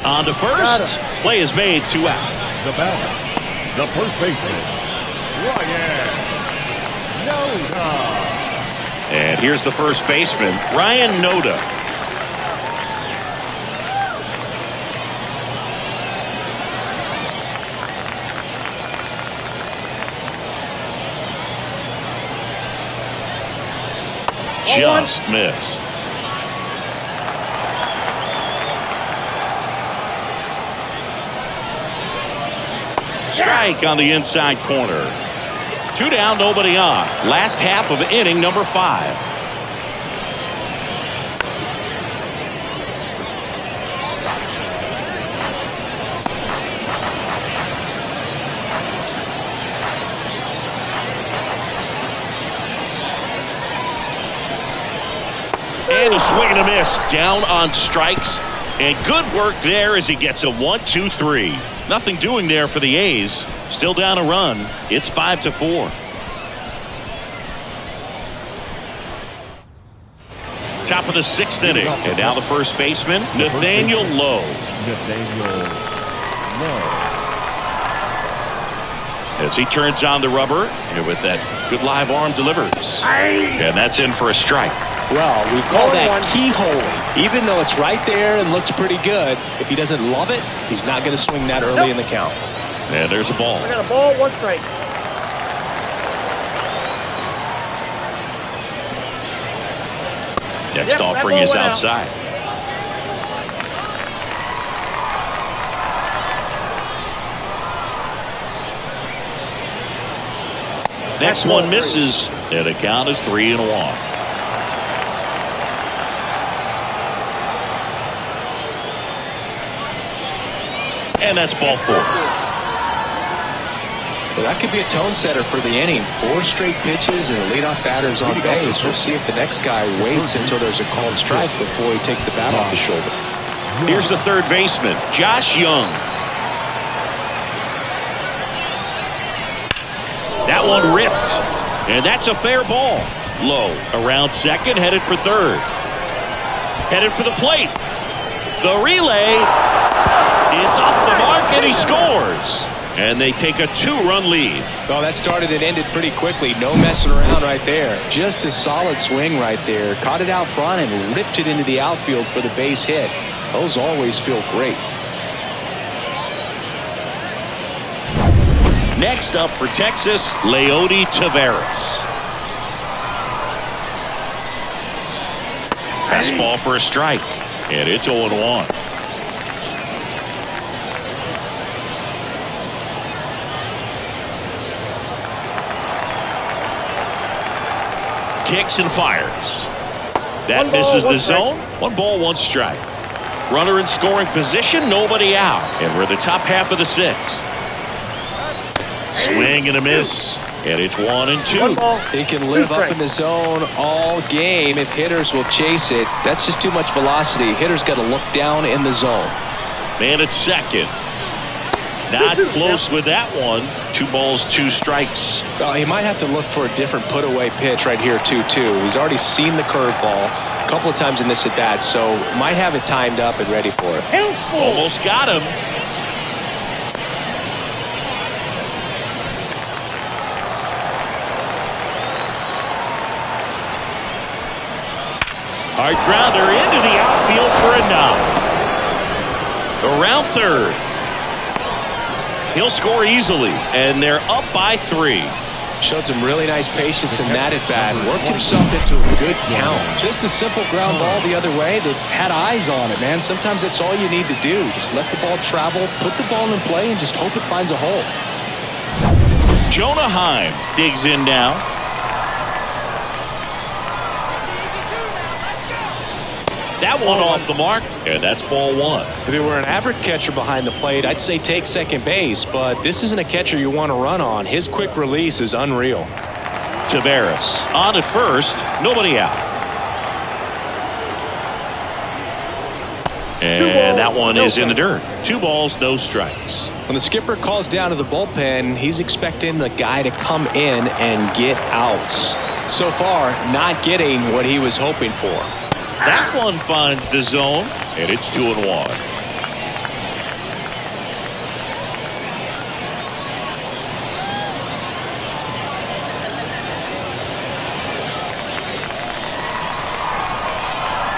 On to first. Play is made, 2 out. The batter, the first baseman, Ryan Noda. And here's the first baseman, Ryan Noda. Just missed. Strike on the inside corner. 2 down, nobody on. Last half of inning number 5. And a swing and a miss. Down on strikes. And good work there as he gets a 1-2-3. Nothing doing there for the A's. Still down a run. It's 5-4. Top of the 6th inning. And now the first baseman, Nathaniel Lowe. As he turns on the rubber, and with that good live arm delivers. And that's in for a strike. Well, we call that keyholing. Even though it's right there and looks pretty good, if he doesn't love it, he's not going to swing that early in the count. And there's a ball. I got a ball, 1 strike. Next offering is outside. Next one misses, and the count is 3-1. And that's ball 4. Well, that could be a tone setter for the inning. 4 straight pitches and the leadoff batter's on base. We'll see if the next guy waits until there's a called strike before he takes the bat off the shoulder. Here's the third baseman, Josh Young. That one ripped, and that's a fair ball. Low around second, headed for third. Headed for the plate. The relay. It's off the mark, and he scores. And they take a 2-run lead. Well, that started and ended pretty quickly. No messing around right there. Just a solid swing right there. Caught it out front and ripped it into the outfield for the base hit. Those always feel great. Next up for Texas, Leody Taveras. Fastball for a strike, and it's 0-1. Kicks and fires. That misses the zone. 1 ball, 1 strike. Runner in scoring position, nobody out. And we're the top half of the 6th. Swing and a miss. And it's 1-2. He can live up in the zone all game if hitters will chase it. That's just too much velocity. Hitters got to look down in the zone. Man at second. Not close with that one. 2 balls, 2 strikes. He might have to look for a different put-away pitch right here, 2-2. He's already seen the curveball a couple of times in this at-bat, so might have it timed up and ready for it. Almost got him. Hard grounder into the outfield for a knock. Around third. He'll score easily, and they're up by 3. Showed some really nice patience in that at-bat. Worked himself into a good count. Just a simple ground ball the other way that had eyes on it, man. Sometimes that's all you need to do. Just let the ball travel, put the ball in play, and just hope it finds a hole. Jonah Heim digs in now. That one off the mark, and that's ball one. If it were an average catcher behind the plate, I'd say take second base, but this isn't a catcher you want to run on. His quick release is unreal. Taveras on at first, nobody out. And that one is in the dirt. 2 balls, no strikes. When the skipper calls down to the bullpen, he's expecting the guy to come in and get outs. So far, not getting what he was hoping for. That one finds the zone, and it's 2-1.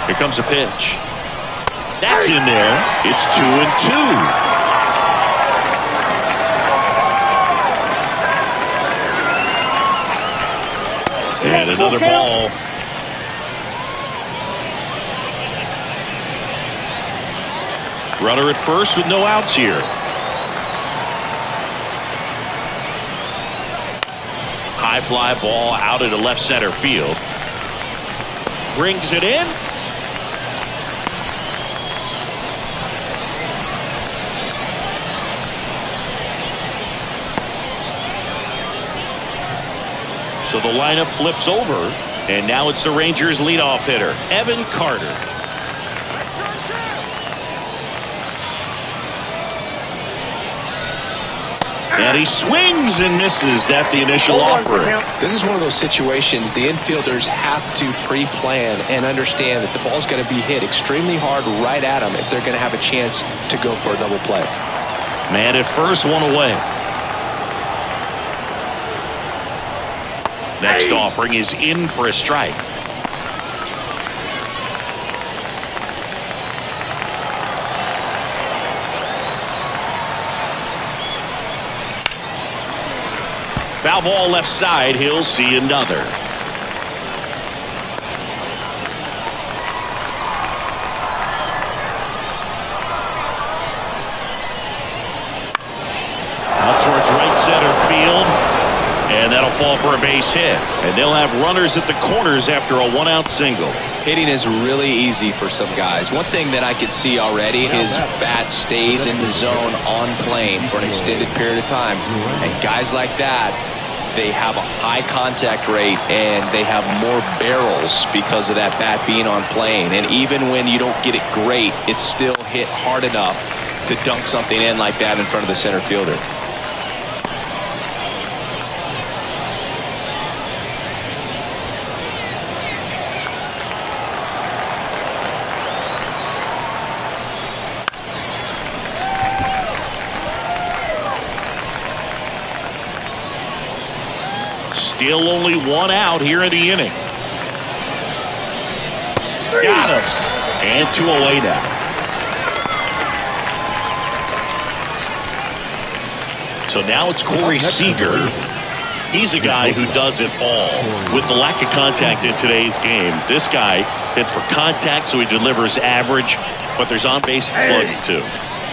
Here comes a pitch. That's in there. It's 2-2. And another ball. Runner at first with no outs here. High fly ball out into left center field. Brings it in. So the lineup flips over, and now it's the Rangers leadoff hitter, Evan Carter. And he swings and misses at the initial offering. This is one of those situations the infielders have to pre-plan and understand that the ball's got to be hit extremely hard right at them if they're going to have a chance to go for a double play. Man at first, one away. Next offering is in for a strike. Foul ball left side. He'll see another. Out towards right center field. And that'll fall for a base hit. And they'll have runners at the corners after a 1-out single. Hitting is really easy for some guys. One thing that I could see already, his bat stays in the zone on plane for an extended period of time. And guys like that, they have a high contact rate and they have more barrels because of that bat being on plane. And even when you don't get it great, it's still hit hard enough to dunk something in like that in front of the center fielder. Still only 1 out here in the inning. Got him. And 2 away now. So now it's Corey Seager. He's a guy who does it all. With the lack of contact in today's game, this guy hits for contact, so he delivers average, but there's on-base and slugging too.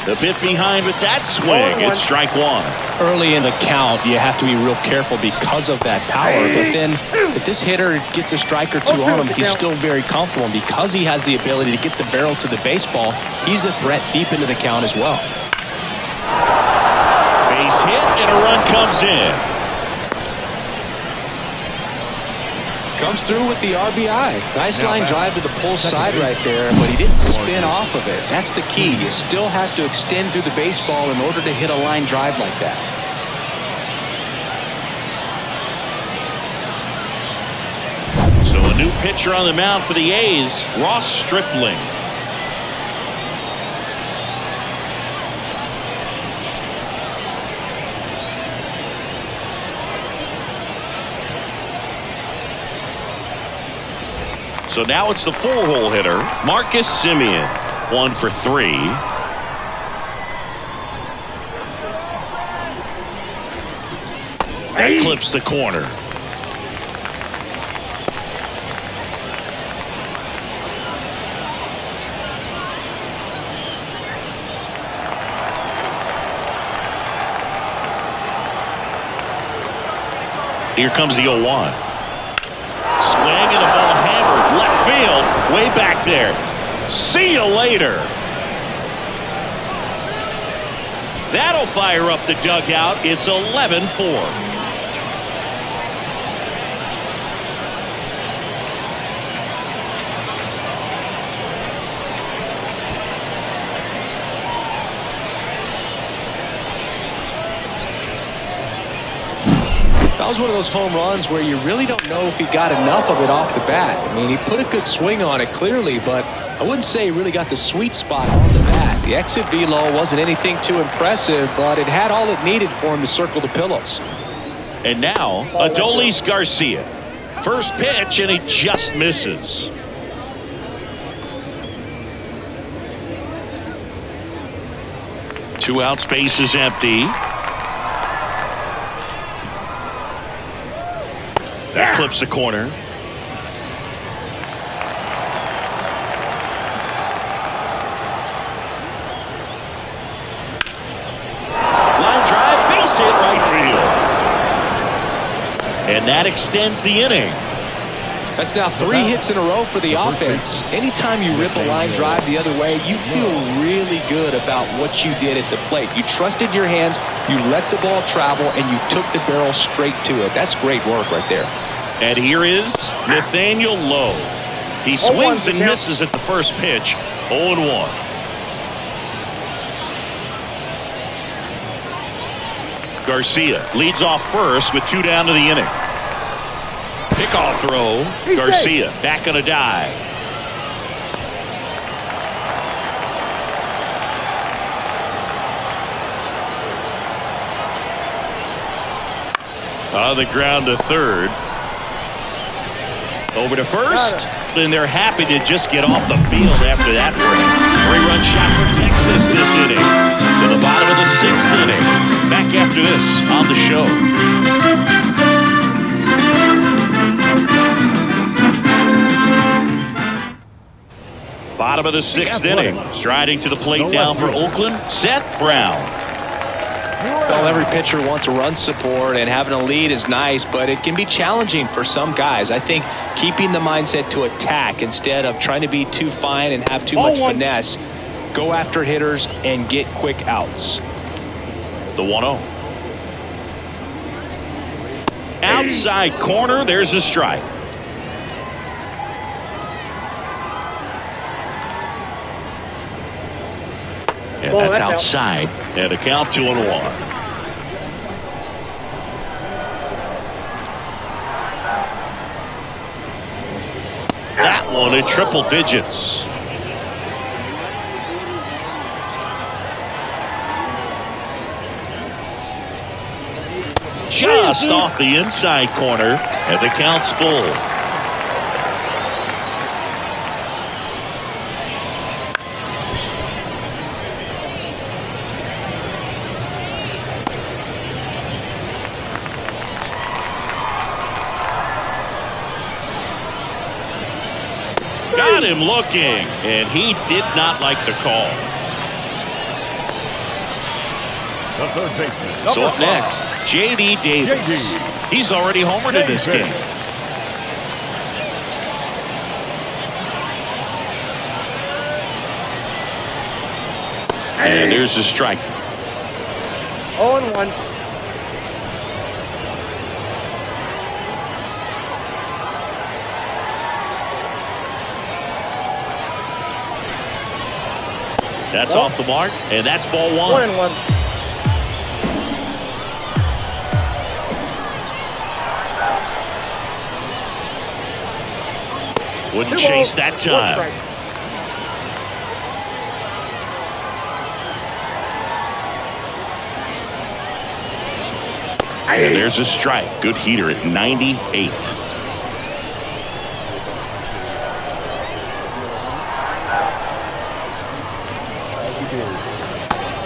A bit behind with that swing. It's strike 1. Early in the count, you have to be real careful because of that power. But then if this hitter gets a strike or 2 on him, he's still very comfortable. And because he has the ability to get the barrel to the baseball, he's a threat deep into the count as well. Base hit and a run comes in. Comes through with the RBI. Nice line drive to the pull side right there, but he didn't spin off of it. That's the key. You still have to extend through the baseball in order to hit a line drive like that. So a new pitcher on the mound for the A's, Ross Stripling. So now it's the 4-hole hitter, Marcus Semien. 1 for 3. That clips the corner. Here comes the 0-1. Swing and a ball hammered left field, way back there. See you later. That'll fire up the dugout. It's 11-4. That was one of those home runs where you really don't know if he got enough of it off the bat. I mean, he put a good swing on it clearly, but I wouldn't say he really got the sweet spot on the bat. The exit velo wasn't anything too impressive, but it had all it needed for him to circle the pillows. And now, Adolis Garcia. First pitch, and he just misses. Two out, space is empty. That clips the corner. Line drive, base hit, right field. And that extends the inning. That's now 3 hits in a row for the offense. Anytime you rip a line drive the other way, you feel really good about what you did at the plate. You trusted your hands, you let the ball travel, and you took the barrel straight to it. That's great work right there. And here is Nathaniel Lowe. He swings and misses at the first pitch. 0-1. Garcia leads off first with 2 down to the inning. Pickoff throw. Garcia back on a dive. On the ground to third. Over to first, and they're happy to just get off the field after that frame. 3-run shot for Texas this inning. To the bottom of the 6th inning. Back after this on the show. Bottom of the 6th inning. Striding to the plate now for Oakland, Seth Brown. Well, every pitcher wants a run support, and having a lead is nice, but it can be challenging for some guys. I think keeping the mindset to attack instead of trying to be too fine and have too much finesse, go after hitters and get quick outs. The 1-0. Outside corner, there's a strike. And that's outside. And a count 2-1. That one in triple digits. Just off the inside corner, and the count's full. Got him looking, and he did not like the call. The third baseman. So up next, J.D. Davis. He's already homered in this game. And there's the strike. 0-1. That's off the mark, and that's ball 1. 1-1. Wouldn't chase that time. And there's a strike. Good heater at 98.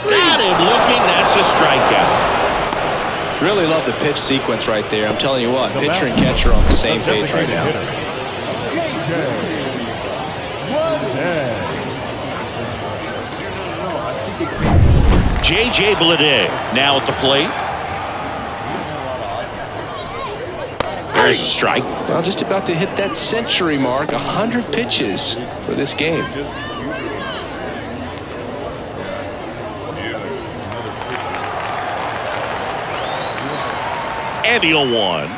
Got him looking. That's a strikeout. Really love the pitch sequence right there. I'm telling you what, pitcher and catcher are on the same page right now. J.J. Bleday now at the plate. There's a strike. Well, just about to hit that century mark. 100 pitches for this game. And the 0-1.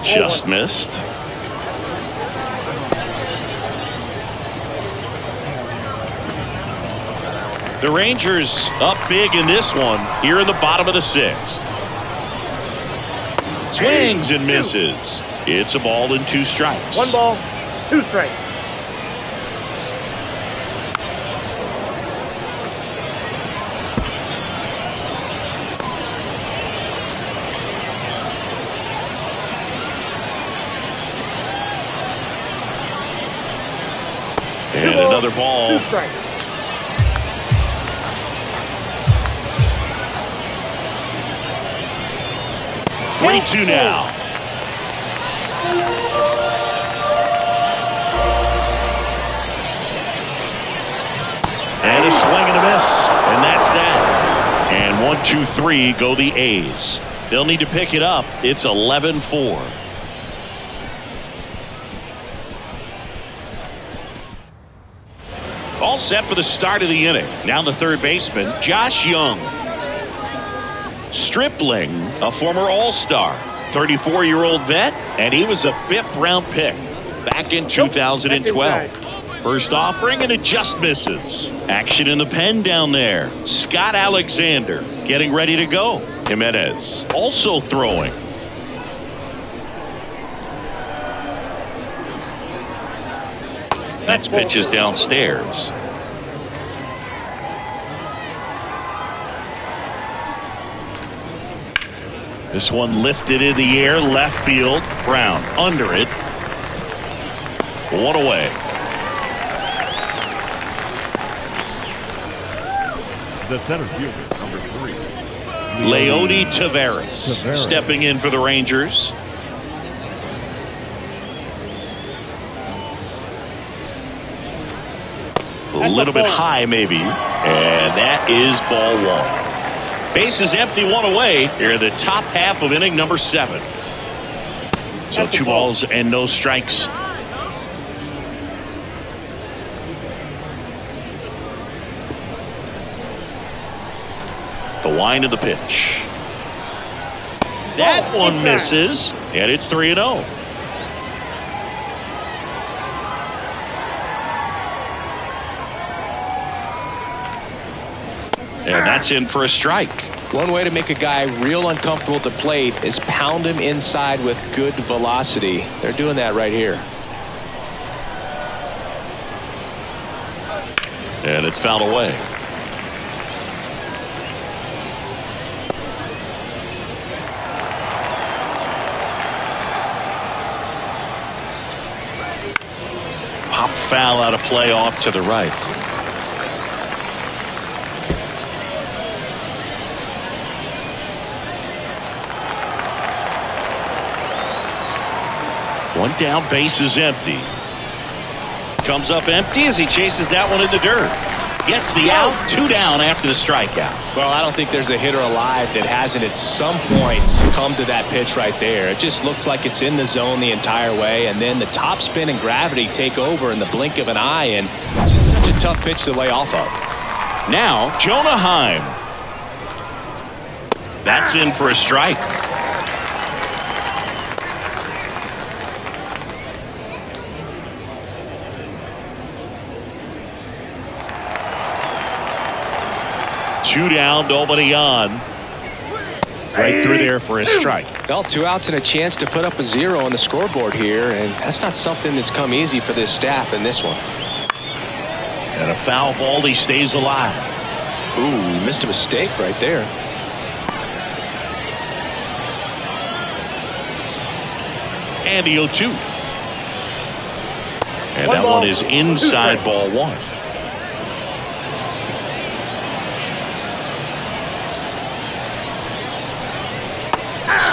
Just missed. The Rangers up big in this one here in the bottom of the 6th. Swings and misses. It's a ball and 2 strikes. 1 ball, 2 strikes. And another ball. 2 strikes. Three-two now. And a swing and a miss. And that's that. And 1, 2, 3 go the A's. They'll need to pick it up. It's 11-4. All set for the start of the inning. Now the third baseman, Josh Young. Stripling, a former All-Star, 34-year-old vet, and he was a 5th-round pick back in 2012. First offering, and it just misses. Action in the pen down there. Scott Alexander getting ready to go. Jimenez also throwing. Next pitch is downstairs. This one lifted in the air, left field. Brown under it. 1 away. The center fielder, number 3. Leody Taveras stepping in for the Rangers. A little bit high maybe. And that is ball 1. Base is empty, 1 away here in the top half of inning number 7. So 2 balls and no strikes. The wind of the pitch. That one misses, and it's 3-0. And that's in for a strike. One way to make a guy real uncomfortable at the plate is pound him inside with good velocity. They're doing that right here. And it's fouled away. Pop foul out of play off to the right. One down, base is empty. Comes up empty as he chases that one in the dirt. Gets the out, 2 down after the strikeout. Well, I don't think there's a hitter alive that hasn't at some point succumbed to that pitch right there. It just looks like it's in the zone the entire way, and then the top spin and gravity take over in the blink of an eye, and it's just such a tough pitch to lay off of. Now, Jonah Heim. That's in for a strike. Two down, nobody on. Right through there for a strike. Well, 2 outs and a chance to put up a 0 on the scoreboard here, and that's not something that's come easy for this staff in this one. And a foul ball, he stays alive. Ooh, missed a mistake right there. And the 0-2. And that one is inside ball 1.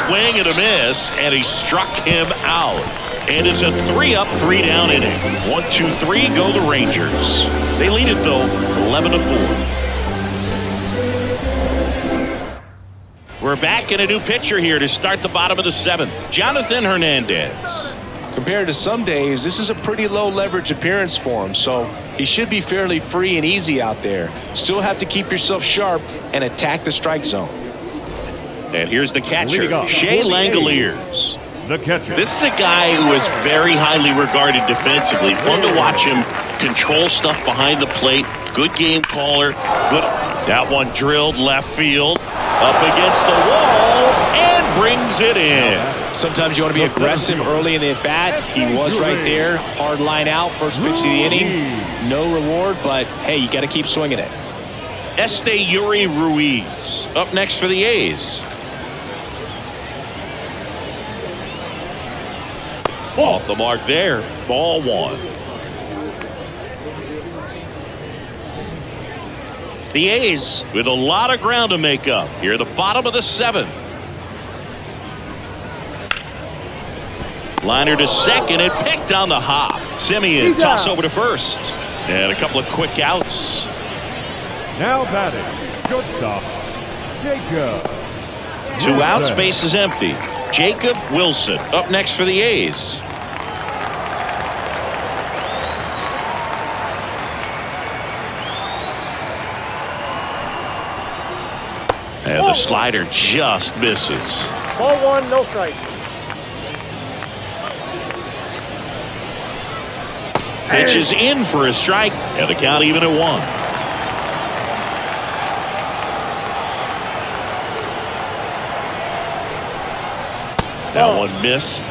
Swing and a miss, and he struck him out. And it's a 3-up, 3-down inning. 1, 2, 3 go the Rangers. They lead it though, 11-4. We're back in a new pitcher here to start the bottom of the 7th. Jonathan Hernandez. Compared to some days, this is a pretty low leverage appearance for him, so he should be fairly free and easy out there. Still have to keep yourself sharp and attack the strike zone. And here's the catcher, Shea Langoliers. The catcher. This is a guy who is very highly regarded defensively. Fun to watch him control stuff behind the plate. Good game caller. Good. That one drilled left field. Up against the wall and brings it in. Sometimes you want to be aggressive early in the at-bat. He was right there. Hard line out. First pitch of the inning. No reward, but hey, you got to keep swinging it. Yuri Ruiz up next for the A's. Off the mark there. Ball 1. The A's with a lot of ground to make up here at the bottom of the 7th. Liner to second and picked on the hop. Simeon toss over to first. And a couple of quick outs. Now batting, shortstop, Jacob. 2 outs, base is empty. Jacob Wilson up next for the A's. And the slider just misses. Ball 1, no strike. Pitch is in for a strike, and the count even at 1. That one missed.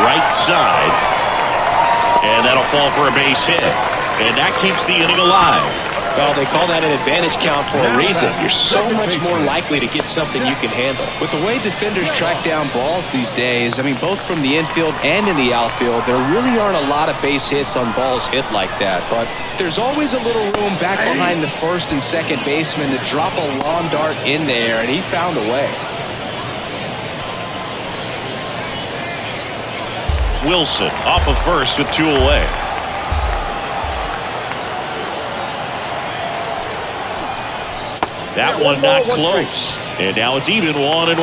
Right side. And that'll fall for a base hit. And that keeps the inning alive. Well, they call that an advantage count for a reason. You're so much more likely to get something you can handle. With the way defenders track down balls these days, I mean, both from the infield and in the outfield, there really aren't a lot of base hits on balls hit like that. But there's always a little room back behind the first and second baseman to drop a lawn dart in there, and he found a way. Wilson off of first with 2 away. That one not close. And now it's even 1-1.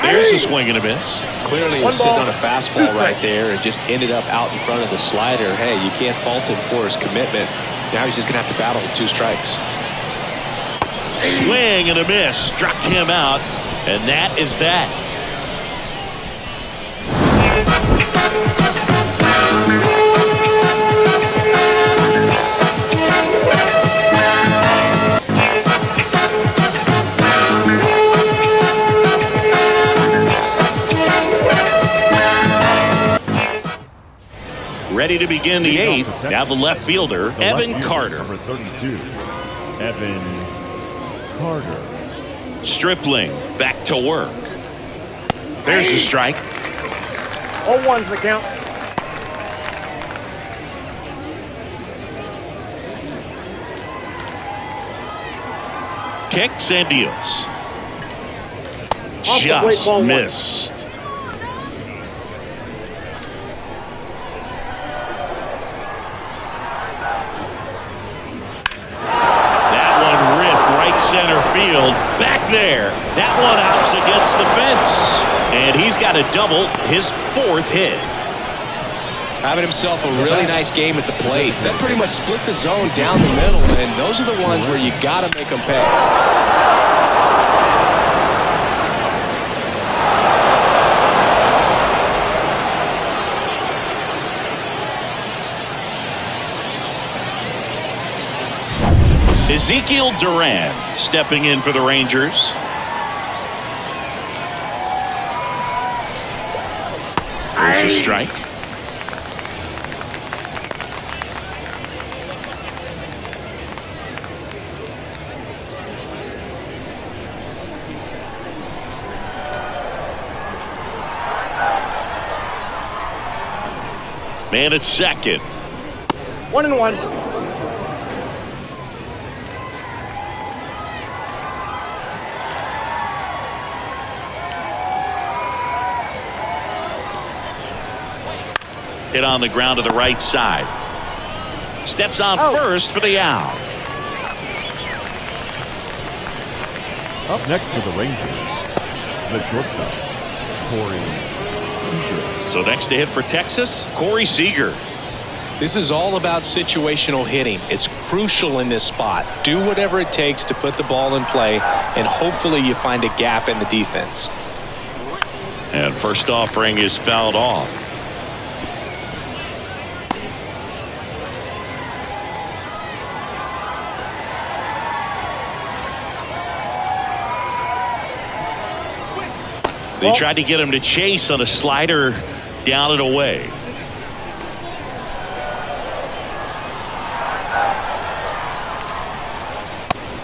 There's a swing and a miss. Clearly he was sitting on a fastball right there and just ended up out in front of the slider. Hey, you can't fault him for his commitment. Now he's just going to have to battle with 2 strikes. Swing and a miss. Struck him out. And that is that. Ready to begin the 8th. Now the left fielder, Evan Carter. Number 32, Evan Carter. Stripling back to work. There's the strike. 0-1's the count. Kicks and deals. Off the plate, Just ball 1. missed. Center field back there. That one out's against the fence, and he's got a double, his 4th hit. Having himself a really nice game at the plate. That pretty much split the zone down the middle, and those are the ones where you got to make them pay. Ezekiel Duran stepping in for the Rangers. There's a strike. Man at second. 1-1. Hit on the ground to the right side. Steps on first for the out. Up next for the Rangers, the shortstop, Corey Seager. So next to hit for Texas, Corey Seager. This is all about situational hitting. It's crucial in this spot. Do whatever it takes to put the ball in play, and hopefully you find a gap in the defense. And first offering is fouled off. They tried to get him to chase on a slider down and away.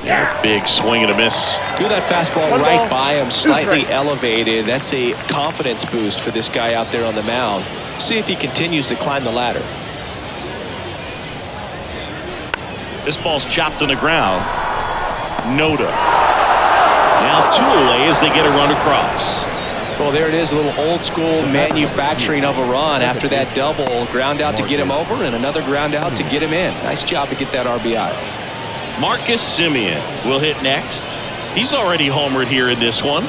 Yeah, big swing and a miss. Do that fastball right by him, slightly elevated. That's a confidence boost for this guy out there on the mound. See if he continues to climb the ladder. This ball's chopped on the ground. Noda. Now 2 away as they get a run across. Well, there it is, a little old school manufacturing of a run after that double. Ground out to get him over and another ground out to get him in. Nice job to get that RBI. Marcus Semien will hit next. He's already homered here in this one.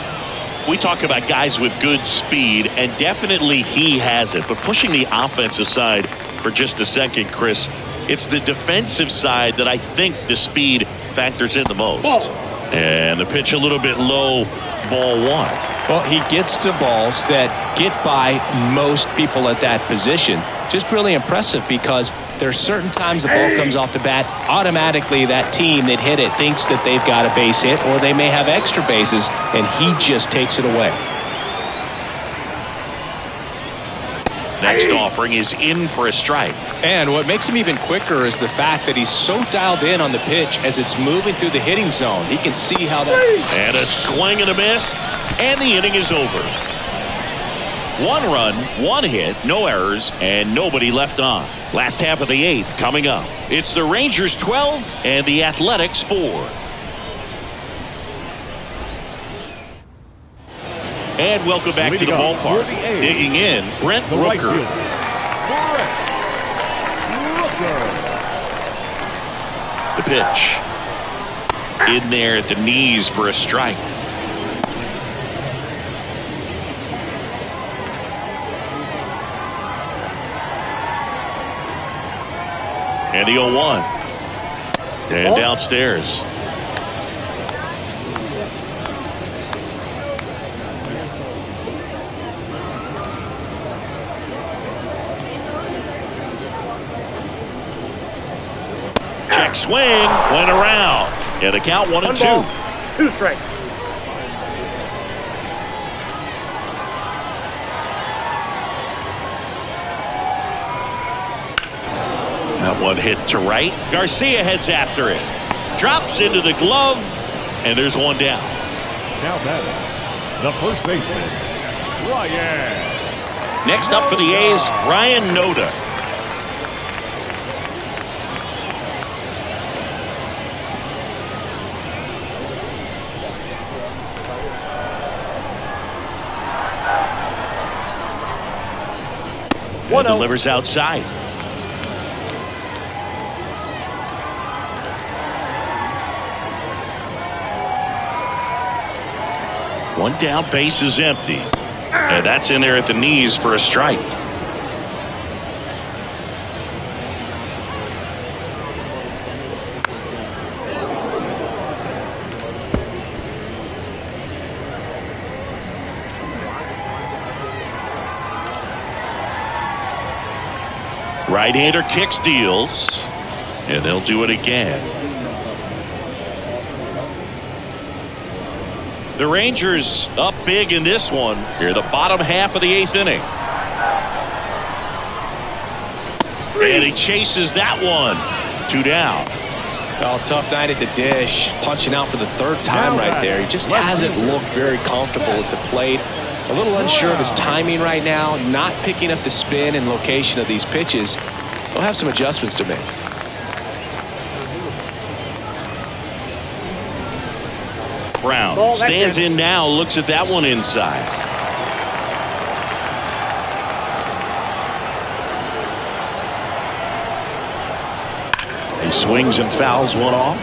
We talk about guys with good speed, and definitely he has it. But pushing the offense aside for just a second, Chris, it's the defensive side that I think the speed factors in the most. And the pitch a little bit low, ball 1. Well, he gets to balls that get by most people at that position. Just really impressive because there's certain times the ball comes off the bat, automatically that team that hit it thinks that they've got a base hit, or they may have extra bases, and he just takes it away. Next offering is in for a strike. And what makes him even quicker is the fact that he's so dialed in on the pitch as it's moving through the hitting zone. He can see how that... And a swing and a miss, and the inning is over. 1 run, 1 hit, no errors, and nobody left on. Last half of the 8th coming up. It's the Rangers 12 and the Athletics 4. And welcome back to the ballpark. Digging in, Brent Rooker. The pitch. In there at the knees for a strike. And the 0-1. And downstairs. Check swing, went around. Yeah, the count 1-2. 2 strikes. That one hit to right. Garcia heads after it. Drops into the glove, and there's 1 down. Now batting, the first baseman, Ryan. Next up for the A's, Ryan Noda. And delivers outside. One down, base is empty. And that's in there at the knees for a strike. Right-hander kicks, deals, and they'll do it again. The Rangers up big in this one. Here, the bottom half of the 8th inning. And he chases that one. 2 down. Oh, tough night at the dish. Punching out for the 3rd time right there. He just hasn't looked very comfortable at the plate. A little unsure of his timing right now. Not picking up the spin and location of these pitches. He'll have some adjustments to make. Brown stands in now, looks at that one inside. He swings and fouls one off.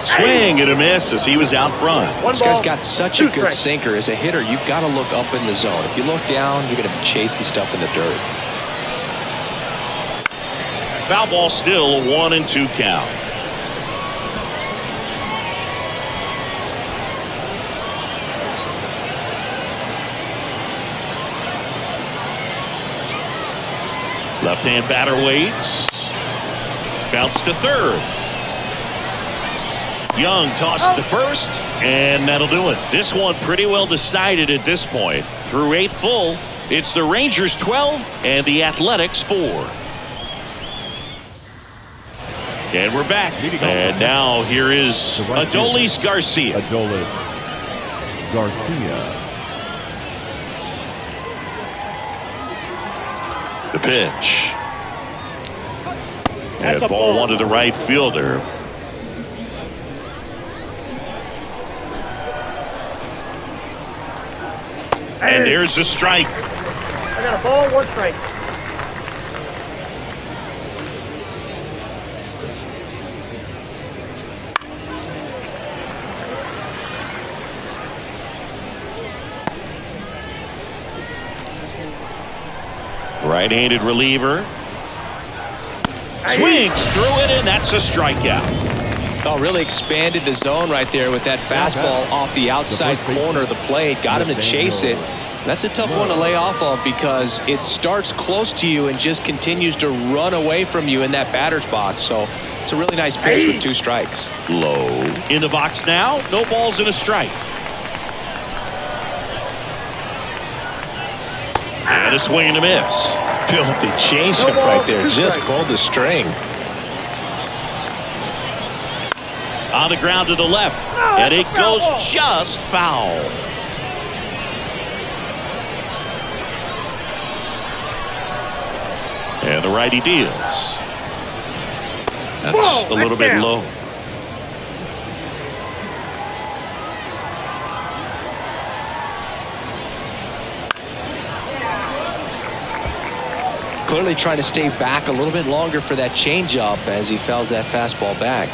Swing and a miss as he was out front. This guy's got such a good sinker. As a hitter, you've got to look up in the zone. If you look down, you're going to be chasing stuff in the dirt. Foul ball, still a 1-2 count. Left-hand batter waits. Bounce to third. Young tosses to first, and that'll do it. This one pretty well decided at this point. Through 8 full, it's the Rangers 12 and the Athletics 4. And we're back. And now here is Adolis Garcia. Adolis Garcia. The pitch. And ball one to the right fielder. And there's the strike. I got a ball, 1 strike. Right-handed reliever. Swings through it, and that's a strikeout. Oh, really expanded the zone right there with that fastball off the outside corner of the plate. Got him to chase it. That's a tough one to lay off of because it starts close to you and just continues to run away from you in that batter's box. So it's a really nice pitch with 2 strikes. Low. In the box now, no balls and a strike. And a swing and a miss. Filthy changeup right there. Just pulled the string. On the ground to the left. And it goes just foul. And the righty deals. That's a little bit low. Clearly trying to stay back a little bit longer for that changeup as he fouls that fastball back.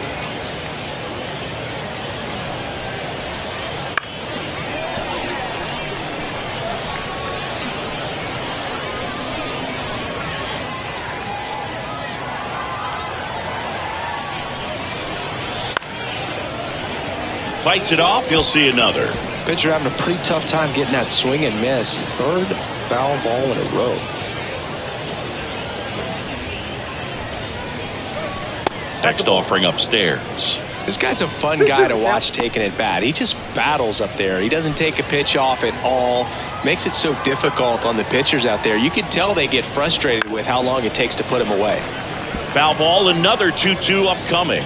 Fights it off. He'll see another. Pitcher having a pretty tough time getting that swing and miss. 3rd foul ball in a row. Next offering upstairs. This guy's a fun guy to watch taking it bat. He just battles up there. He doesn't take a pitch off at all. Makes it so difficult on the pitchers out there. You can tell they get frustrated with how long it takes to put him away. Foul ball, another 2-2 upcoming.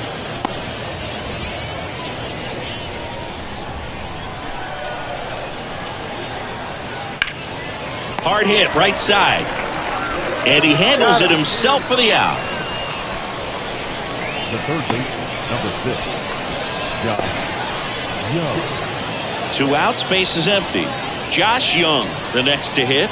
Hard hit, right side. And he handles it himself for the out. The third base, number 6, Josh Young. 2 outs, base is empty. Josh Young, the next to hit.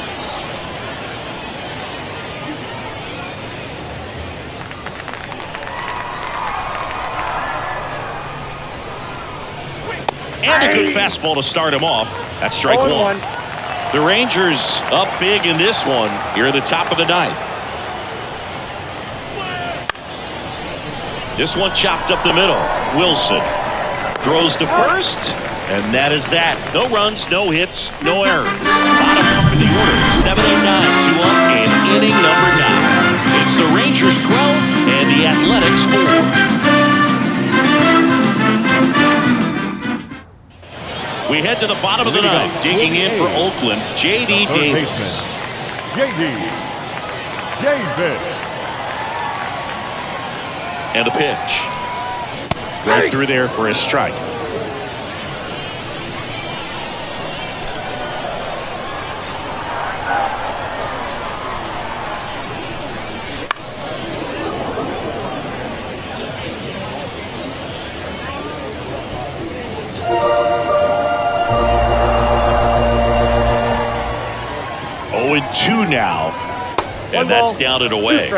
And a good fastball to start him off. That's strike 1. The Rangers up big in this one here at the top of the 9th. This one chopped up the middle. Wilson throws to first, and that is that. No runs, no hits, no errors. Bottom up in the order. 7 and 9, 2 up, and inning number 9. It's the Rangers 12 and the Athletics 4. We head to the bottom of the 9th. Digging in for Oakland, J.D. Davis. J.D. Davis. And a pitch. Right through there for a strike. 2 now. And that's down and away.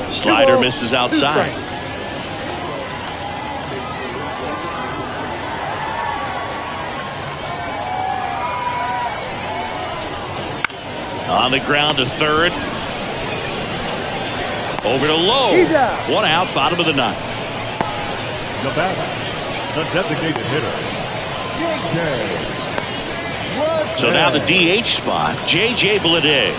Slider misses outside. On the ground to third. Over to Lowe. 1 out, bottom of the 9th. The batter, the designated hitter, J.J. So now the DH spot, J.J. Bleday.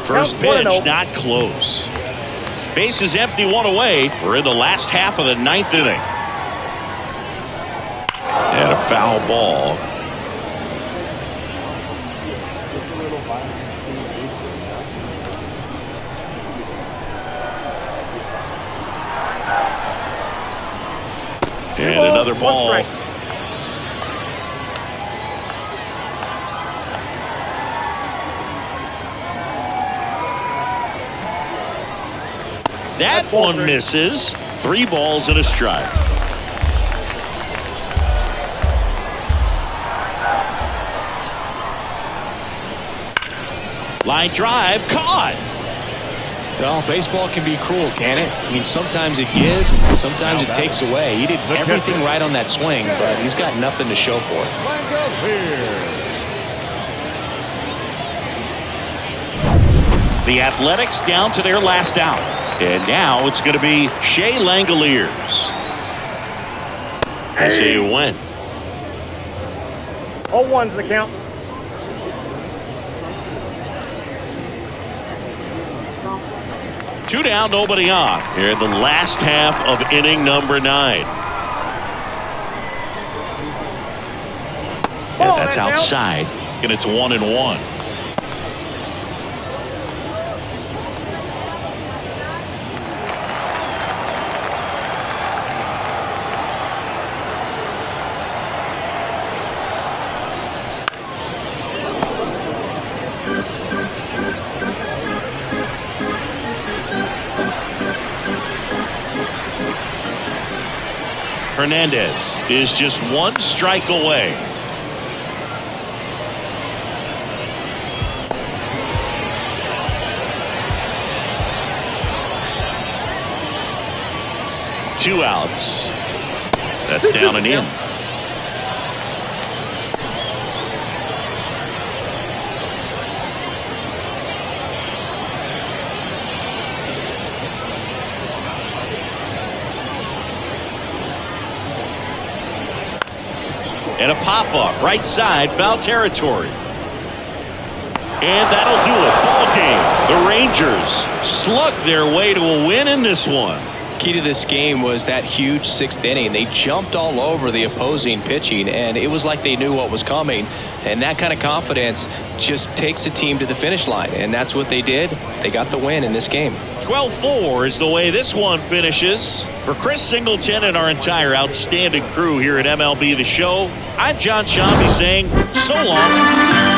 First pitch, not close. Base is empty, 1 away. We're in the last half of the 9th inning. And a foul ball. And another ball. That one misses. 3 balls and a strike. Line drive, caught. Well, baseball can be cruel, can it? I mean, sometimes it gives, and sometimes it takes away. He did everything right on that swing, but he's got nothing to show for it. The Athletics down to their last out. And now it's going to be Shea Langoliers. I say you win. 0-1's the count. Two down, nobody on. Here in the last half of inning number 9. And that's outside. And it's 1-1. Hernandez is just 1 strike away. Two outs. That's down and in. And a pop-up, right side, foul territory. And that'll do it. Ball game. The Rangers slugged their way to a win in this one. Key to this game was that huge 6th inning. They jumped all over the opposing pitching, and it was like they knew what was coming. And that kind of confidence just takes a team to the finish line, and that's what they did. They got the win in this game. 12-4 is the way this one finishes. For Chris Singleton and our entire outstanding crew here at MLB The Show, I'm John Shambi saying so long.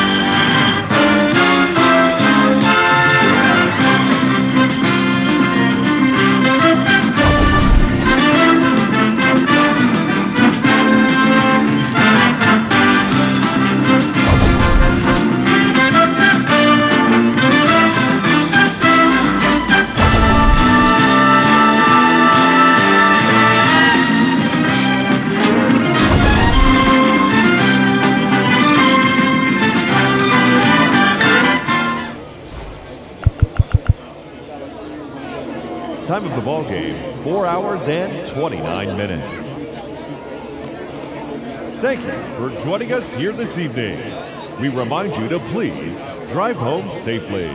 Time of the ball game, 4 hours and 29 minutes. Thank you for joining us here this evening. We remind you to please drive home safely.